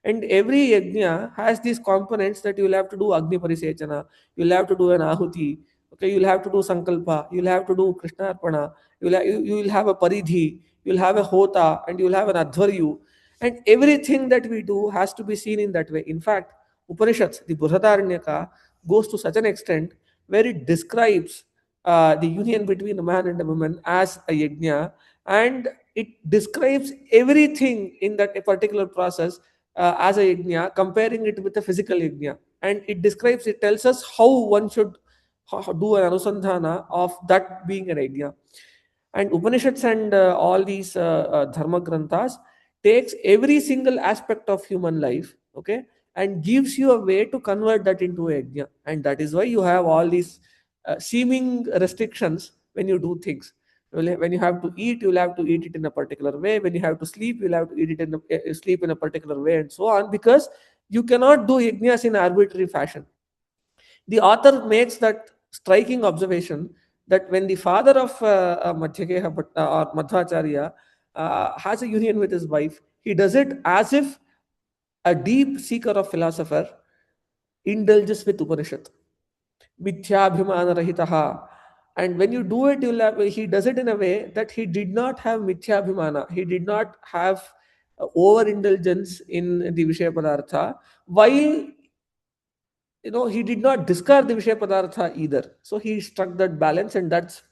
and every yajna has these components that you'll have to do agni parisechana, you'll have to do an ahuti, okay, you'll have to do sankalpa, you'll have to do krishna arpana, you'll have a paridhi, you'll have a hota, and you'll have an adhvaryu, and everything that we do has to be seen in that way. In fact, Upanishads, the Brihadaranyaka, goes to such an extent where it describes the union between a man and a woman as a yajna, and it describes everything in that particular process as a yajna, comparing it with a physical yajna. And it tells us how one should do an anusandhana of that being an yajna. And Upanishads and all these dharma granthas takes every single aspect of human life, okay, and gives you a way to convert that into a yajna. And that is why you have all these seeming restrictions when you do things. When you have to eat, you'll have to eat it in a particular way. When you have to sleep, you'll have to eat it sleep in a particular way, and so on, because you cannot do yajnas in arbitrary fashion. The author makes that striking observation that when the father of Madhyakeha or Madhvacharya has a union with his wife, he does it as if a deep seeker of philosopher indulges with Upanishad. Mithyabhimana rahitaha. And when you do it, he does it in a way that he did not have mithyabhimana. He did not have overindulgence in the Vishaya Padartha, while he did not discard the Vishaya Padartha either. So he struck that balance, and that's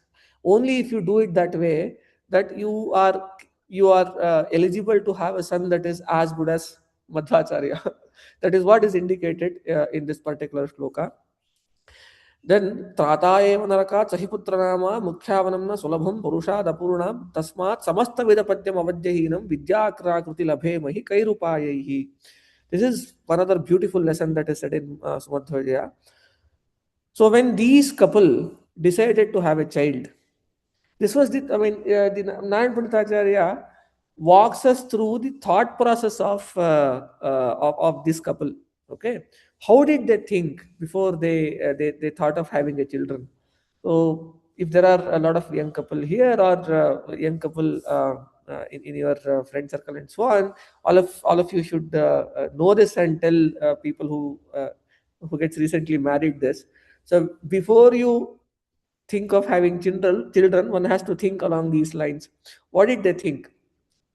only if you do it that way that you are eligible to have a son that is as good as Madhvacharya. That is what is indicated in this particular shloka. Then Trata eva naraka chahiputranama mukhyavanamna sulabham purushad apurnam tasmat samasta vidapadyam avadyahinam vidyakrakruti labhe mahi kairupayahi. This is another beautiful lesson that is said in Sumadhva Vijaya. So when these couple decided to have a child, this was the Narayan Panditacharya walks us through the thought process of this couple. Okay, how did they think before they thought of having a children? So if there are a lot of young couple here, or young couple in your friend circle and so on, all of you should know this and tell people who gets recently married this. So before you think of having children, one has to think along these lines. What did they think?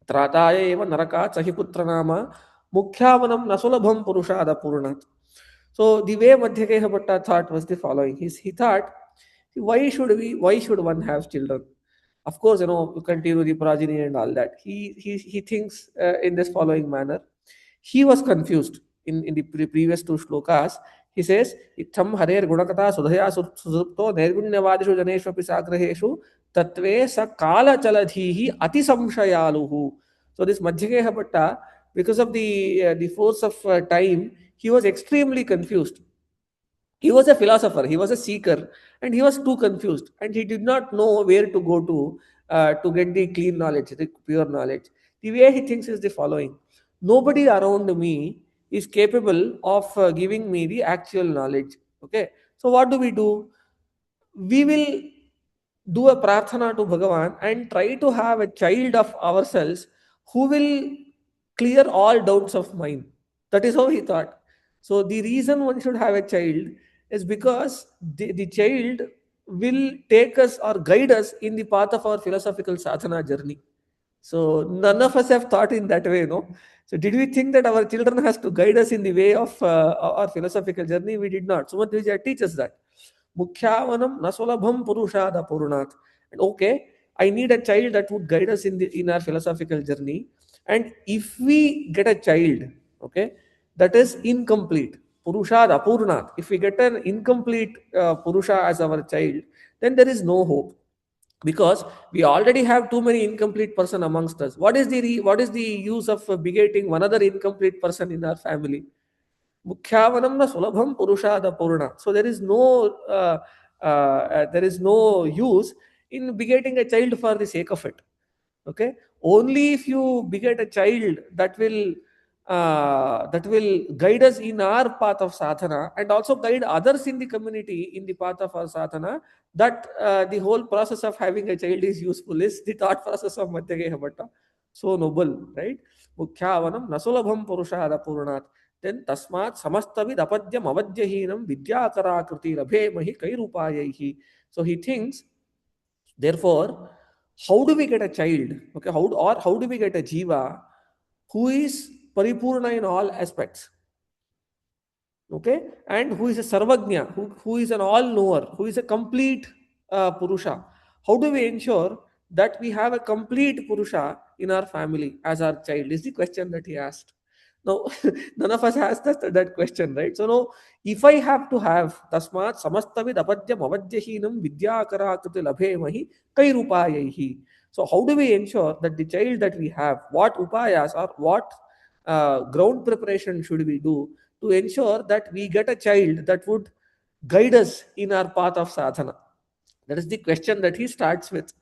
Trataya eva naraka chahiputranama mukhyavanam nasulabham purushada purnat. So the way Madhyakeha Bhatta thought was the following. He thought, why should one have children? Of course, you continue the progeny and all that. He thinks in this following manner. He was confused in the previous two shlokas. He says, Ittam harer gunakata sudhaya susupto nirgunyavadishu janeshvapi sagraheshu tatve sa kala chaladhihi ati samshayaluhu. So this Madhyakeha Bhatta, because of the force of time, he was extremely confused. He was a philosopher, he was a seeker, and he was too confused, and he did not know where to go to get the clean knowledge, the pure knowledge. The way he thinks is the following: nobody around me is capable of giving me the actual knowledge. Okay, so what do? We will do a prarthana to Bhagavan and try to have a child of ourselves who will clear all doubts of mine. That is how he thought. So the reason one should have a child is because the child will take us or guide us in the path of our philosophical sadhana journey. So none of us have thought in that way, no? So did we think that our children has to guide us in the way of our philosophical journey? We did not. Sumadhva Vijaya teaches that. Mukhyavanam nasulabham purushada purnat. And okay, I need a child that would guide us in our philosophical journey. And if we get a child, okay, that is incomplete, purushada purnat. If we get an incomplete purusha as our child, then there is no hope, because we already have too many incomplete person amongst us. What is the use of begetting one other incomplete person in our family? Mukhyavanam na sulabham purushada purna. So there is no use in begetting a child for the sake of it. Okay, only if you beget a child that will guide us in our path of sadhana and also guide others in the community in the path of our sadhana, that the whole process of having a child is useful, is the thought process of Madhyageha Bhatta. So noble, right? Mukhyavanam nasulabham purushada purnat. Then tasmat samastavid apadyam avadyahinam vidyakarakriti rabhemahi kairupayaihi. So he thinks, therefore, how do we get a child? Okay, how do we get a jiva who is paripurna in all aspects? Okay, and who is a sarvagnya, who is an all-knower, who is a complete purusha. How do we ensure that we have a complete purusha in our family as our child? Is the question that he asked. Now, none of us has that question, right? So now, if I have to have tasmat samastavid apadyam avadyahinam vidyakarakriti labhemahi kairupayaihi. So how do we ensure that the child that we have, what upayas or what ground preparation should we do to ensure that we get a child that would guide us in our path of sadhana? That is the question that he starts with.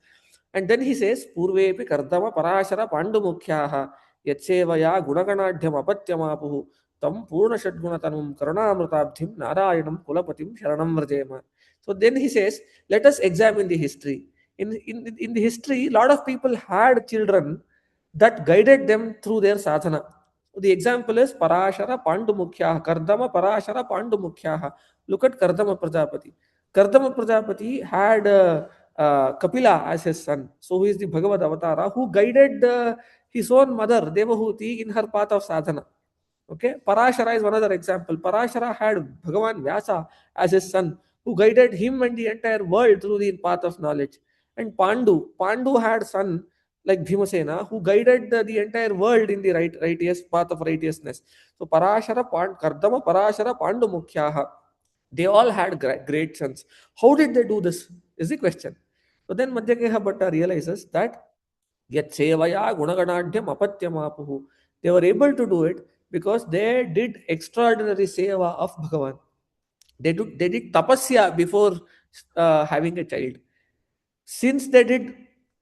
And then he says, Purvepi Kardama Parashara Pandumukhyaha Yatsevaya Gunaganadhyam Apatyamapuhu Tam Purna Shadgunatanum Karunamrutabdhim Narayanam Kulapatim Sharanam Vrajema. So then he says, let us examine the history. In the history, a lot of people had children that guided them through their sadhana. The example is Parashara Pandumukhyaha, Kardama Parashara Pandumukhyaha. Look at Kardama Prajapati. Kardama Prajapati had Kapila as his son. So who is the Bhagavad Avatara who guided his own mother Devahuti in her path of sadhana. Okay, Parashara is one other example. Parashara had Bhagavan Vyasa as his son who guided him and the entire world through the path of knowledge. And Pandu had son like Bhimasena who guided the entire world in the righteous path of righteousness. So Kardama Parashara Pandu Mukhyaha. They all had great sons. How did they do this? Is the question. So then Madhyageha Bhatta realizes that Yat Sevaya Gunaganadhyam Apatyamapuhu. They were able to do it because they did extraordinary seva of Bhagavan. They did tapasya before having a child. Since they did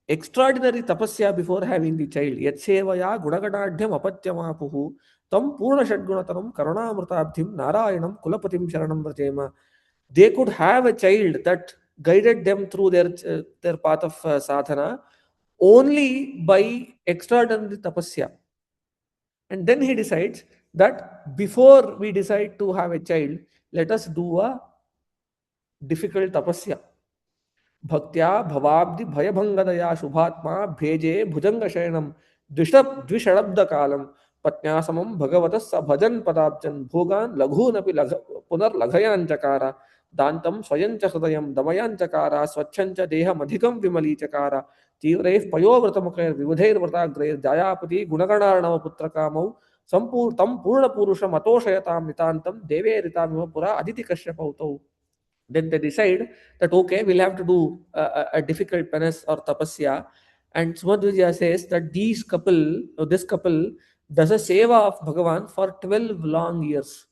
extraordinary tapasya before having the child, Yat Sevaya Gunaganadhyam Apatyamapuhu Tam Purna Shadgunatanam Karunamrutabdhim Narayanam Kulapatim Sharanam Vrajema. They could have a child that guided them through their path of sadhana only by extraordinary tapasya. And then he decides that before we decide to have a child, let us do a difficult tapasya. Bhaktya bhavabdi bhayabhangadaya shubhatma bheje bhujanga shayanam dvisharabda kalam patnyasamam bhagavatas bhajan padabjan bhogan laghunapi punar laghayan chakara dantam swayancha hridayam damayan chakara swachancha deham adhikam vimali chakara तीव्रैः पयोव्रतमुखैर् विविधैर् व्रताग्रैर् जायापति गुणगणार्णव पुत्रकामौ तं पूर्णपुरुषम् अतोषयतां नितान्तं देवेरितामिव पुरा Aditi कश्यपौतौ. Then they decide that okay, we'll have to do a difficult penance or tapasya. And Sumadhva Vijaya says that this couple does a seva of Bhagavan for 12 long years.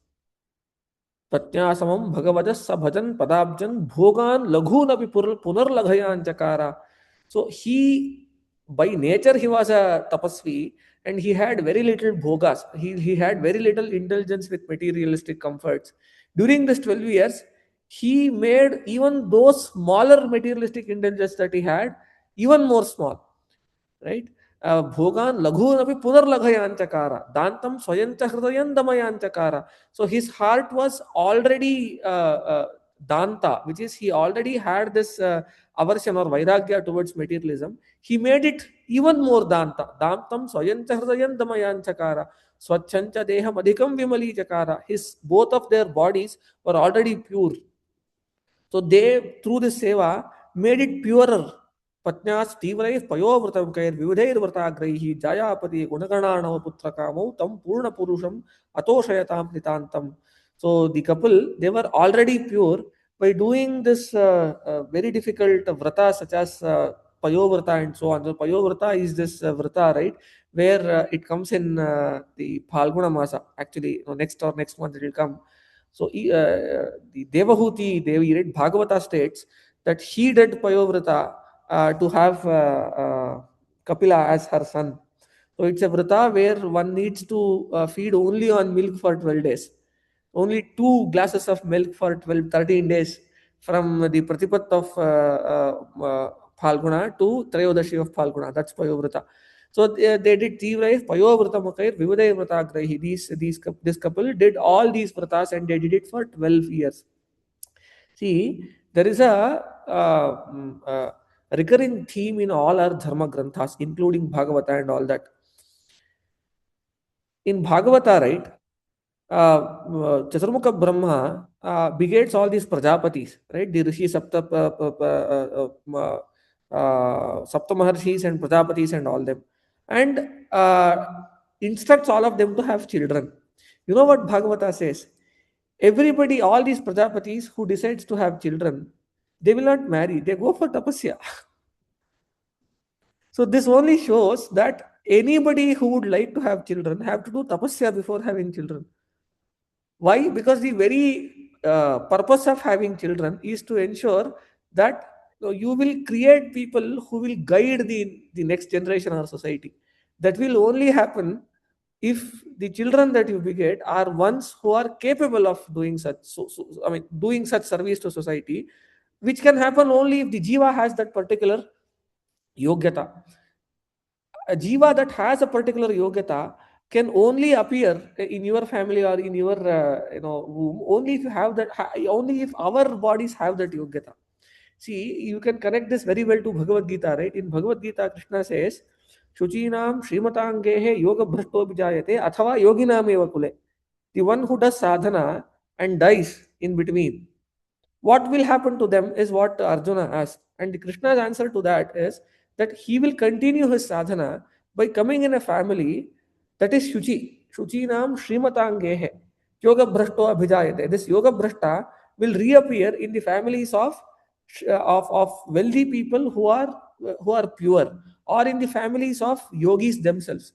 Patnyasamam bhagavadas bhajan padabjan bhogan laghunapi punarlaghayan chakara. So by nature, he was a tapasvi and he had very little bhogas. He had very little indulgence with materialistic comforts. During this 12 years, he made even those smaller materialistic indulgences that he had even more small. Right? Bhogan laghunapi punarlaghayanchakara. Dantam swayancha hridayan damayanchakara. So his heart was already danta, which is he already had this aversion or vairagya towards materialism. He made it even more danta. Dantam swayancha hridayan damayanchakara. Swachancha deham adhikam vimali chakara. Both of their bodies were already pure. So they, through this seva, made it purer. Patnyas tīvraiः payovratamkair vividhair vratagraihi jayapati gunaganānav putrakamau tam purna purusham atoshayatam nitantam. So the couple, they were already pure by doing this very difficult vrata such as payovrata and so on. So payovrata is this vrata, right, where it comes in the Phalguna Masa. Actually, next month it will come. So the Devahuti Devi, right, Bhagavata states that he did payovrata to have Kapila as her son. So it's a vrata where one needs to feed only on milk for 12 days. Only 2 glasses of milk for 13 days from the Pratipat of Phalguna to Trayodashi of Phalguna. That's Payovrata. So they did Tivrai, Payovrata Makair, Vivaday Vrata Grahi. This couple did all these vratas and they did it for 12 years. See, there is a recurring theme in all our Dharma Granthas, including Bhagavata and all that. In Bhagavata, right, Chaturmukha Brahma begets all these Prajapatis, right? The Rishi Sapta Maharshis and Prajapatis and all them. And instructs all of them to have children. You know what Bhagavata says? Everybody, all these Prajapatis who decides to have children, they will not marry. They go for tapasya. So this only shows that anybody who would like to have children have to do tapasya before having children. Why? Because the very purpose of having children is to ensure that you will create people who will guide the next generation or society. That will only happen if the children that you beget are ones who are capable of doing such. Doing such service to society, which can happen only if the jiva has that particular yogyata. A jiva that has a particular yogata can only appear in your family or in your womb only if you have that, only if our bodies have that yogata. See, you can connect this very well to Bhagavad Gita, right? In Bhagavad Gita, Krishna says, Shuchinam Shrimatangehe Yoga Bhrashto Vijayate Athava Yoginam Eva Kule. The one who does sadhana and dies in between, what will happen to them is what Arjuna asked. And Krishna's answer to that is that he will continue his sadhana by coming in a family that is Shuchi. Shuchinam Shrimatangehe. Yoga Bhrashto Abhijayate. This Yoga Bhrashta will reappear in the families of wealthy people who are pure, or in the families of yogis themselves.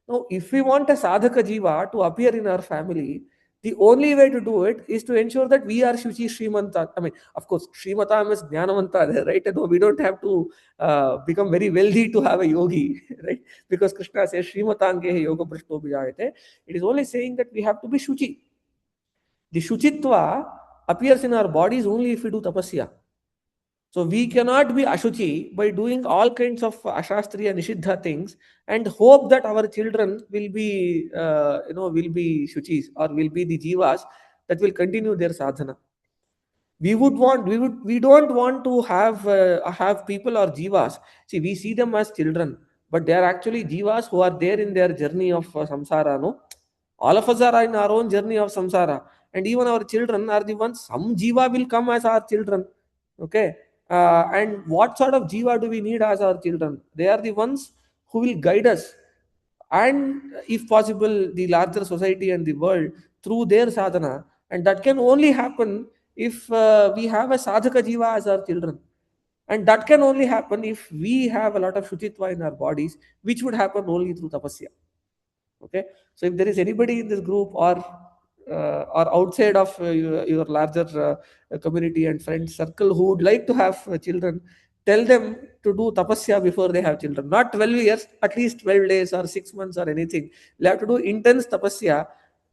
Now, if we want a sadhaka jiva to appear in our family, the only way to do it is to ensure that we are Shuchi Srimanta. I mean, of course, Srimatam is Jnanavanta there, right? No, we don't have to become very wealthy to have a yogi, right? Because Krishna says, Srimatangehe Yoga Prashto Vijayate. It is only saying that we have to be Shuchi. The Shuchitva appears in our bodies only if we do tapasya. So we cannot be ashuchi by doing all kinds of ashastriya nishiddha things and hope that our children will be shuchis or will be the jivas that will continue their sadhana. We don't want to have people or jivas. See, we see them as children, but they are actually jivas who are there in their journey of samsara. No, all of us are in our own journey of samsara, and even our children are the ones. Some jiva will come as our children. Okay. And what sort of jiva do we need as our children? They are the ones who will guide us, and if possible, the larger society and the world through their sadhana. And that can only happen if we have a sadhaka jiva as our children. And that can only happen if we have a lot of shuchitva in our bodies, which would happen only through tapasya. Okay, so if there is anybody in this group or outside of your larger community and friend circle who would like to have children, tell them to do tapasya before they have children. Not 12 years, at least 12 days or 6 months or anything. They have to do intense tapasya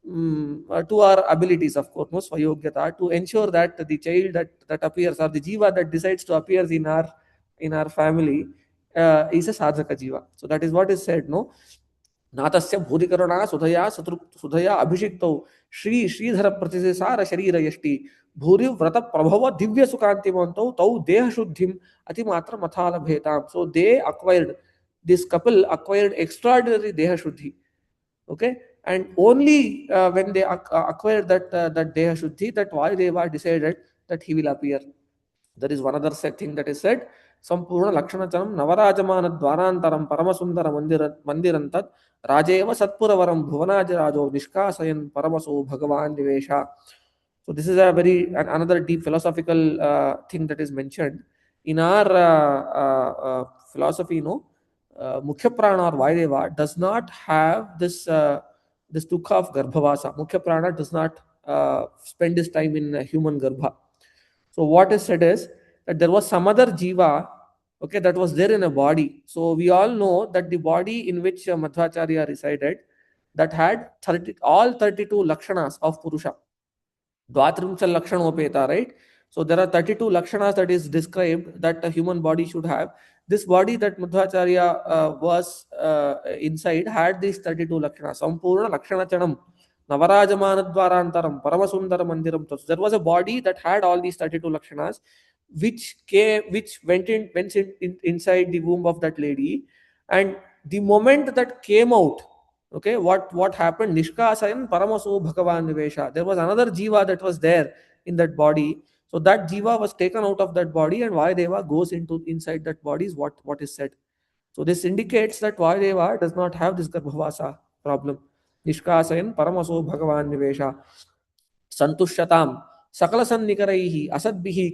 to our abilities, of course, no swayogyata, to ensure that the child that appears or the jiva that decides to appear in our family is a sadhaka jiva. So that is what is said, no? नातस्य भूतिकरुणा सुधया सुधया अभिषिक्तौ Shri Shridhar प्रतिसार शरीर यष्टि भूरि व्रत प्रभव दिव्य सुकांतिमंतौ तौ देह शुद्धिम अतिमात्र मथाल भेताम. So they acquired, this couple acquired extraordinary deha shuddhi. Okay, and only when they acquired that deha shuddhi, that Vayudeva decided that he will appear. There is one other thing that is said. Sampurna Lakshanachanam Navarajamana Dwarantaram Paramasundara Mandirantat Rajeva Satpuravaram Bhuvanajarajo Nishkasayan Paramaso Bhagavan Nivesha. So this is a very another deep philosophical thing that is mentioned in our philosophy. Mukhya Prana or Vayudeva does not have this dukha of Garbhavasa. Mukhya Prana does not spend his time in human Garbha. So what is said is that there was some other jiva okay, that was there in a body. So we all know that the body in which Madhvacharya resided, that had all 32 lakshanas of Purusha. Dvatrimcha lakshanopeta, right? So there are 32 lakshanas that is described that a human body should have. This body that Madhvacharya was inside had these 32 lakshanas. Sampurna Lakshanachanam, Navarajamana Paramasundara Mandiram. So there was a body that had all these 32 lakshanas, which went inside the womb of that lady. And the moment that came out, okay, what happened? Nishkasayan Paramaso Bhagavan Nivesha. There was another jiva that was there in that body. So that jiva was taken out of that body, and Vayudeva goes inside that body is what is said. So this indicates that Vayudeva does not have this Garbhavasa problem. Nishkasayan Paramaso Bhagavan Nivesha. Santushyatam Sakala Sannikaraihi Asadbihi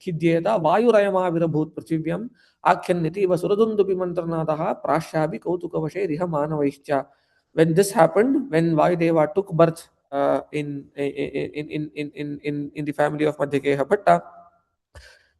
Khidyeta Vayurayama Virabhut Prithvivyam Akhyanniti Vasuradundupi Mantranadaha Prashyabi Kautukavashe Riha Manavaishcha. When this happened, when Vayudeva took birth in the family of Madhyakeha Bhatta,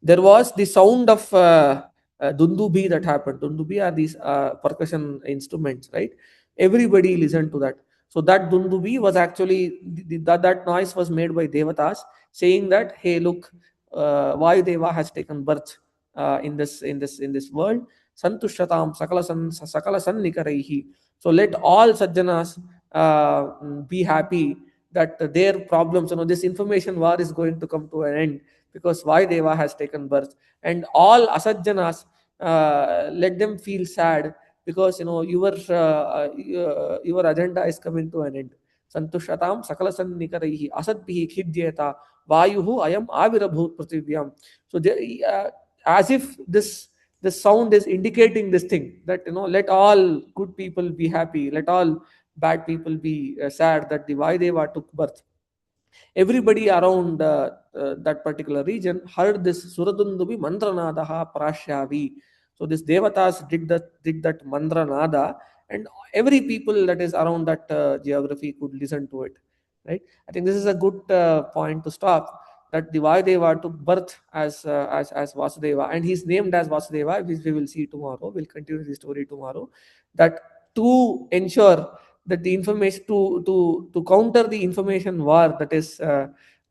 there was the sound of dundubi that happened. Dundubi are these percussion instruments, right? Everybody listened to that. So that dundubi was actually that noise was made by devatas, saying that, hey, look, Vayudeva has taken birth in this world. Santushyatam sakala sannikaraihi. So let all sajjanas be happy that their problems, this information war is going to come to an end, because Vayudeva has taken birth. And all asajjanas, let them feel sad, because your agenda is coming to an end. Santushyatam sakala sannikaraihi asadbihi khidyeta vayuhu ayam avirabhut prativyam. So as if this sound is indicating this thing, that let all good people be happy, let all bad people be sad that the Vayudeva took birth. Everybody around that particular region heard this Suradundubi Mantranadaha Prashyavi. So this devatas did that mantranada, and every people that is around that geography could listen to it. Right? I think this is a good point to stop. That the Vayudeva took birth as Vasudeva, and he's named as Vasudeva, which we will see tomorrow. We'll continue the story tomorrow. That to ensure that the information to counter the information war that is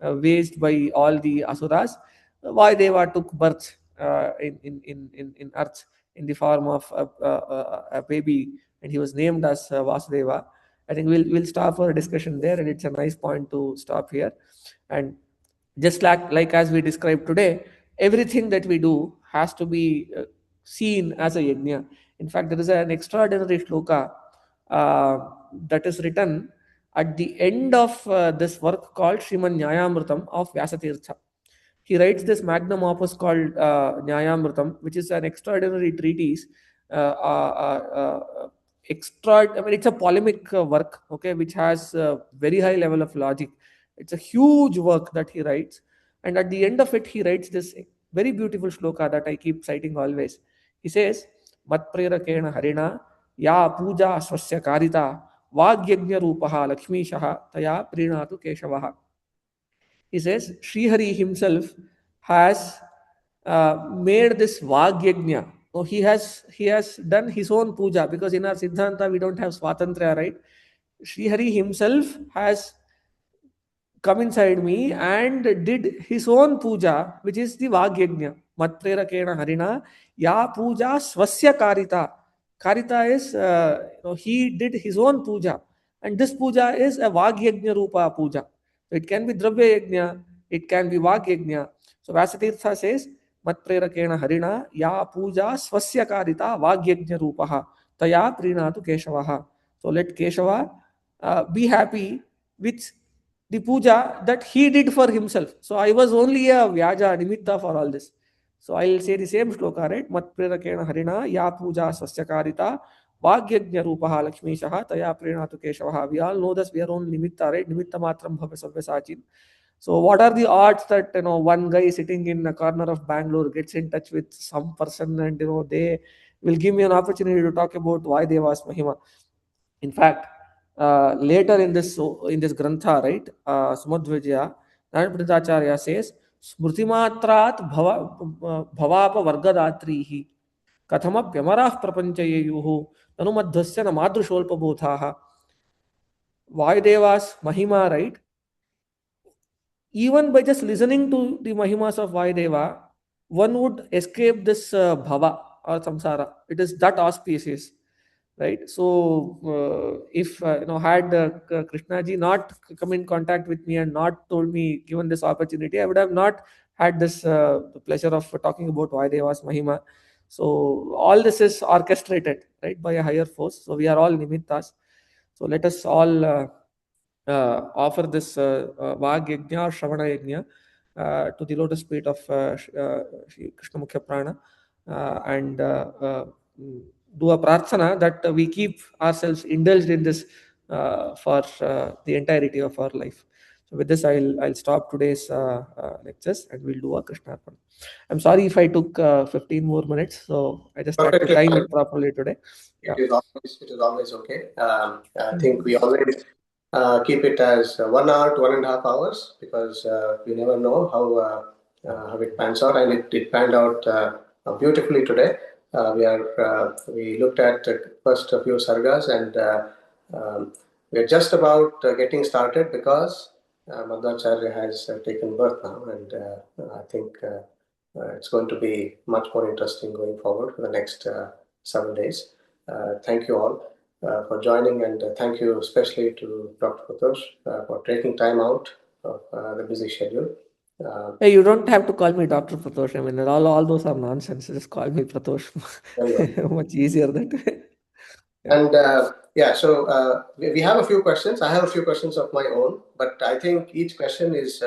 waged by all the asuras, Vayudeva took birth in earth in the form of a baby, and he was named as Vasudeva. I think we'll stop our discussion there, and it's a nice point to stop here. And just like as we described today, everything that we do has to be seen as a yajna. In fact, there is an extraordinary shloka that is written at the end of this work called Shrimad of Vyasatirtha. He writes this magnum opus called Nyayamritam, which is an extraordinary treatise. It's a polemic work, okay, which has a very high level of logic. It's a huge work that he writes, and at the end of it, he writes this very beautiful shloka that I keep citing always. He says, "Matprerakena harina ya puja swasya karita vagyagnya rupaha lakshmishaha taya prinatu keshavaha." He says Srihari himself has made this Vagyagnya. So he has done his own puja, because in our Siddhanta we don't have Swatantrya, right? Srihari himself has come inside me and did his own puja, which is the Vagyagnya. Matprerakena harina ya puja swasya karita. Karita is, he did his own puja. And this puja is a Vagyagnya Rupa puja. So it can be Dravya Yajna, it can be Vagyagnya. So Vyasatirtha says, Matprerakena harina ya puja swasya karita Vagyagnya Rupaha taya prinatu Keshavaha. So let Keshava be happy with the puja that he did for himself. So I was only a Vyaja Nimitta for all this. So I'll say the same shloka, right? Matprerakena harina ya puja swasya karita Vagyagnya Rupaha Lakshmishaha Taya Prinatu Keshavaha. We all know this, we are only Nimitta, right? Nimitta Matram Bhava Savyasachin. So what are the odds that one guy sitting in a corner of Bangalore gets in touch with some person, and they will give me an opportunity to talk about Vayudeva's Mahima. In fact, later in this grantha, right, Sumadhva Vijaya, Jnyana Karya says, स्मृतिमात्रात् भवापवर्गदात्रीः कथमप्यमराः प्रपञ्चयेयुः ननु मध्वस्य न मादृशोल्पबोधाः. Vayudevas Mahima, right? Even by just listening to the Mahimas of Vayudeva, one would escape this bhava or samsara. It is that auspicious, right? So, if had Krishna ji not come in contact with me and not told me, given this opportunity, I would have not had this the pleasure of talking about Vayudevas Mahima. So, all this is orchestrated, right, by a higher force. So, we are all nimittas. So, let us all offer this Vag Yajna or Shravana Yajna to the lotus feet of Shri Krishna Mukhya Prana and do a prarthana that we keep ourselves indulged in this for the entirety of our life. So with this, I'll stop today's lectures and we'll do a Krishna Arpana. I'm sorry if I took 15 more minutes, so I just had to Perfectly time fine. it properly today. Yeah. It is always okay. I think we always keep it as 1 hour to 1.5 hours because we never know how it pans out, and it panned out beautifully today. We looked at first a few sargas, and we're just about getting started because Madhvacharya has taken birth now, and I think it's going to be much more interesting going forward for the next 7 days. Thank you all for joining, and thank you especially to Dr. Pratosh for taking time out of the busy schedule. Hey, you don't have to call me Dr. Pratosh. I mean, all those are nonsense. Just call me Pratosh. Much easier that way. And so we have a few questions. I have a few questions of my own, but I think each question is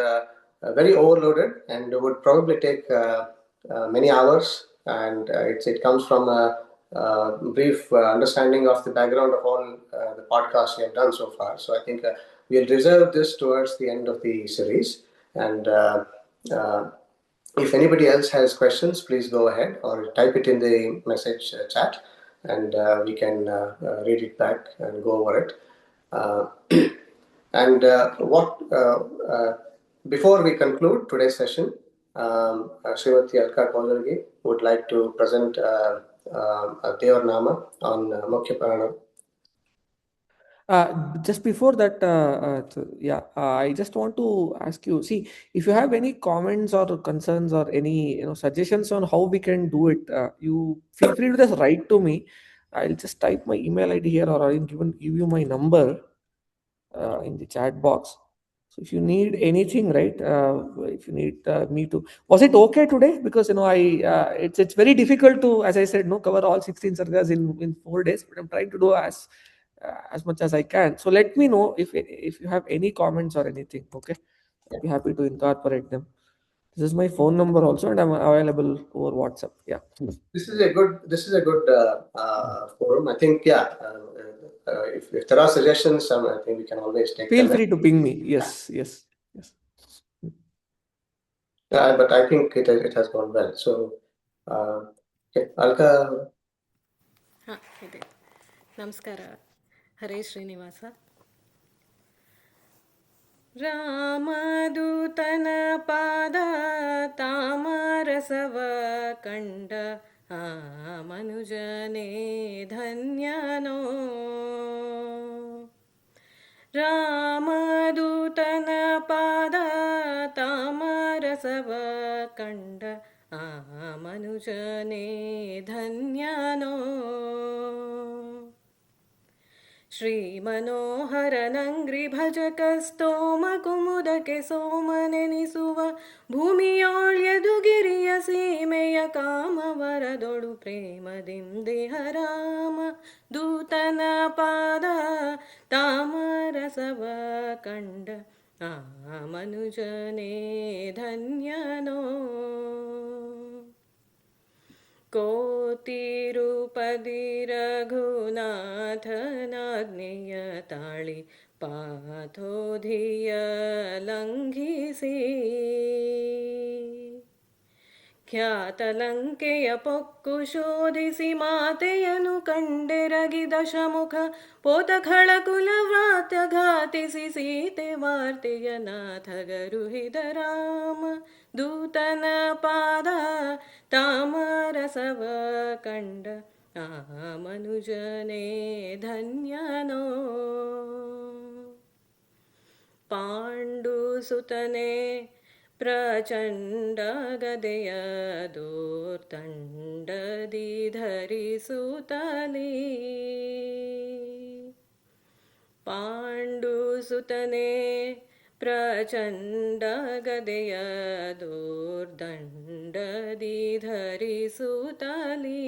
very overloaded and would probably take many hours. And it comes from a brief understanding of the background of all the podcasts we have done so far. So I think we'll reserve this towards the end of the series. And if anybody else has questions, please go ahead or type it in the message chat, and we can read it back and go over it. And before we conclude today's session, Srimati Alka Kausalgi would like to present a Devar Nama on Mukhya Pranam. Just before that, I just want to ask you. See, if you have any comments or concerns or any suggestions on how we can do it, you feel free to just write to me. I'll just type my email ID here, or I'll give you my number in the chat box. So if you need anything, right? If you need me to, was it okay today? Because it's very difficult to, as I said, cover all 16 sargas in 4 days. But I'm trying to do as much as I can. So let me know if you have any comments or anything. Okay, I'll be happy to incorporate them. This is my phone number also, and I'm available over WhatsApp. Yeah. This is a good forum. I think if there are suggestions, I think we can always take Feel them. free to ping me. Yes. But I think it has gone well. So, Alka. Namaskara. Hare Srinivasa. ರಾಮದೂತನ ಪಾದ ತಾಮರಸವ ಕಂಡ ಆ ಮನುಜನೇ ಧನ್ಯನೋ. ರಾಮದೂತನ ಪಾದ ತಾಮರಸವ ಕಂಡ ಆ ಮನುಜನೇ ಧನ್ಯನೋ. ಶ್ರೀ ಮನೋಹರ ನಂಗ್ರಿ ಭಜಕ ಸ್ತೋಮ ಕುಮುದಕ್ಕೆ ಸೋಮನೆನಿಸುವ ಭೂಮಿಯೋಳ್ಯದುಗಿರಿಯ ಸೀಮೆಯ ಕಾಮವರದೊಳು ಪ್ರೇಮದಿಂದೇಹ ರಾಮ ದೂತನ ಪಾದ ತಾಮರಸವ ಕಂಡ ಆ ಮನುಜನೇ ಧನ್ಯನೋ. ಕೋತಿರುಪದಿ ರಘುನಾಥನಾಜ್ಞೆಯ ತಾಳಿ ಪಾಥೋಧಿಯ ಲಂಘಿಸಿ ಖ್ಯಾತಲಂಕೆಯ ಪೊಕ್ಕು ಶೋಧಿಸಿ ಮಾತೆಯನು ಕಂಡೆರಗಿ ದಶಮುಖ ಪೋತಖಳ ಕುಲವ್ರಾತ್ಯ ಘಾತಿಸಿ ಸೀತೆ ವಾರ್ತೆಯ ನಾಥಗರುಹಿದ ರಾಮ ದೂತನ ಪಾದ ತಾಮರಸವ ಕಂಡ ಆ ಮನುಜನೇ ಧನ್ಯನೋ. ಪಾಂಡುಸುತನೇ ಪ್ರಚಂಡ ಗದೆಯ ದೋರ್ತಂಡದಿ ಧರಿಸುತ್ತಲೀ. ಪಾಂಡುಸುತನೇ ಪ್ರಚಂಡ ಗದೆಯ ದೋರ್ದಂಡದಿ ಧರಿಸುತ್ತಲೀ.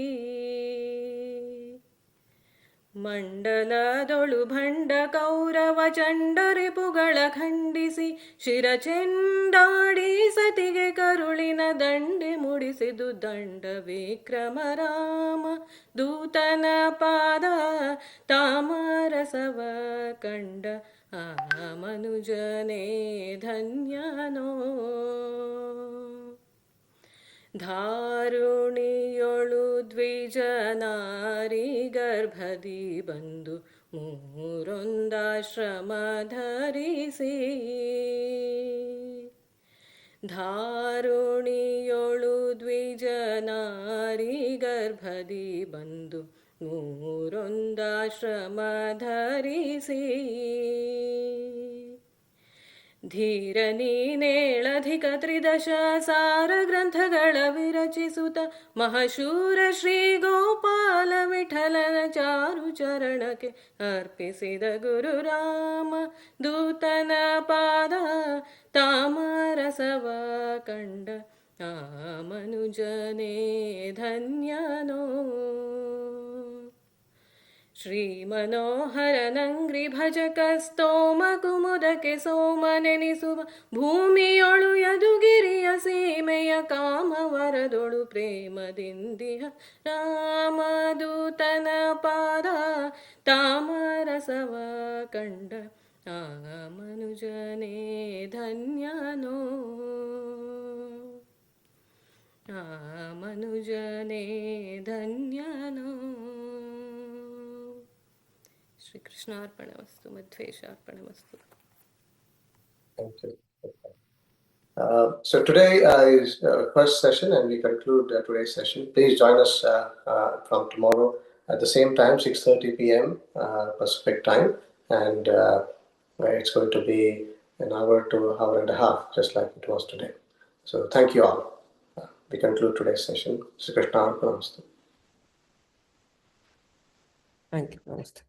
ಮಂಡಲದೊಳು ಭಂಡ ಕೌರವ ಚಂಡ ರಿಪುಗಳ ಖಂಡಿಸಿ ಶಿರಚೆಂಡಾಡಿ ಸತಿಗೆ ಕರುಳಿನ ದಂಡೆ ಮುಡಿಸಿದು ದಂಡ ವಿಕ್ರಮ ರಾಮ. ದೂತನ ಪಾದ ತಾಮರಸವ ಕಂಡ ಆ ಮನುಜನೇ ಧನ್ಯನೋ. ಧಾರುಣಿಯೊಳು ದ್ವಿಜನಾರಿ ಗರ್ಭದಿ ಬಂದು ಮೂರೊಂದಾಶ್ರಮ ಧರಿಸಿ. ಧಾರುಣಿಯೊಳು ದ್ವಿಜನಾರಿ ಗರ್ಭದಿ ಬಂದು ಮೂರೊಂದಾಶ್ರಮ ಧರಿಸಿ. ಧೀರ ನೀನೇಳಧಿಕ ತ್ರಿದಶ ಸಾರ ಗ್ರಂಥಗಳ ವಿರಚಿಸುತ್ತ ಮಹಶೂರ ಶ್ರೀ ಗೋಪಾಲ ವಿಠಲನ ಚಾರು ಚರಣಕ್ಕೆ ಅರ್ಪಿಸಿದ ಗುರು ರಾಮ. ದೂತನ ಪಾದ ತಾಮರಸವ ಕಂಡ ಆ ಮನುಜನೇ ಧನ್ಯನೋ. ಶ್ರೀ ಮನೋಹರನಂಗ್ರಿ ಭಜಕ ಸ್ತೋಮ ಕುಮುದಕ್ಕೆ ಸೋಮನೆನಿಸುವ ಭೂಮಿಯೊಳು ಯದುಗಿರಿಯ ಸೀಮೆಯ ಕಾಮವರದೊಳು ಪ್ರೇಮದಿಂದಿಹ ರಾಮದೂತನ ಪಾದ ತಾಮರಸವ ಕಂಡ ಆ ಮನುಜನೇ ಧನ್ಯನೋ. ಆ ಮನುಜನೇ ಧನ್ಯನೋ. ಶ್ರೀಕೃಷ್ಣಾರ್ಪಣಮಸ್ತು. ಮಧ್ವೇಶಾರ್ಪಣಮಸ್ತು. Thank you. So today is first session, and we conclude today's session. Please join us from tomorrow at the same time, 6:30 p.m. Pacific time, and it's going to be an hour to hour and a half, just like it was today. So thank you all. We conclude today's session. Shri Krishna Arpanamastu. Thank you. Namaste.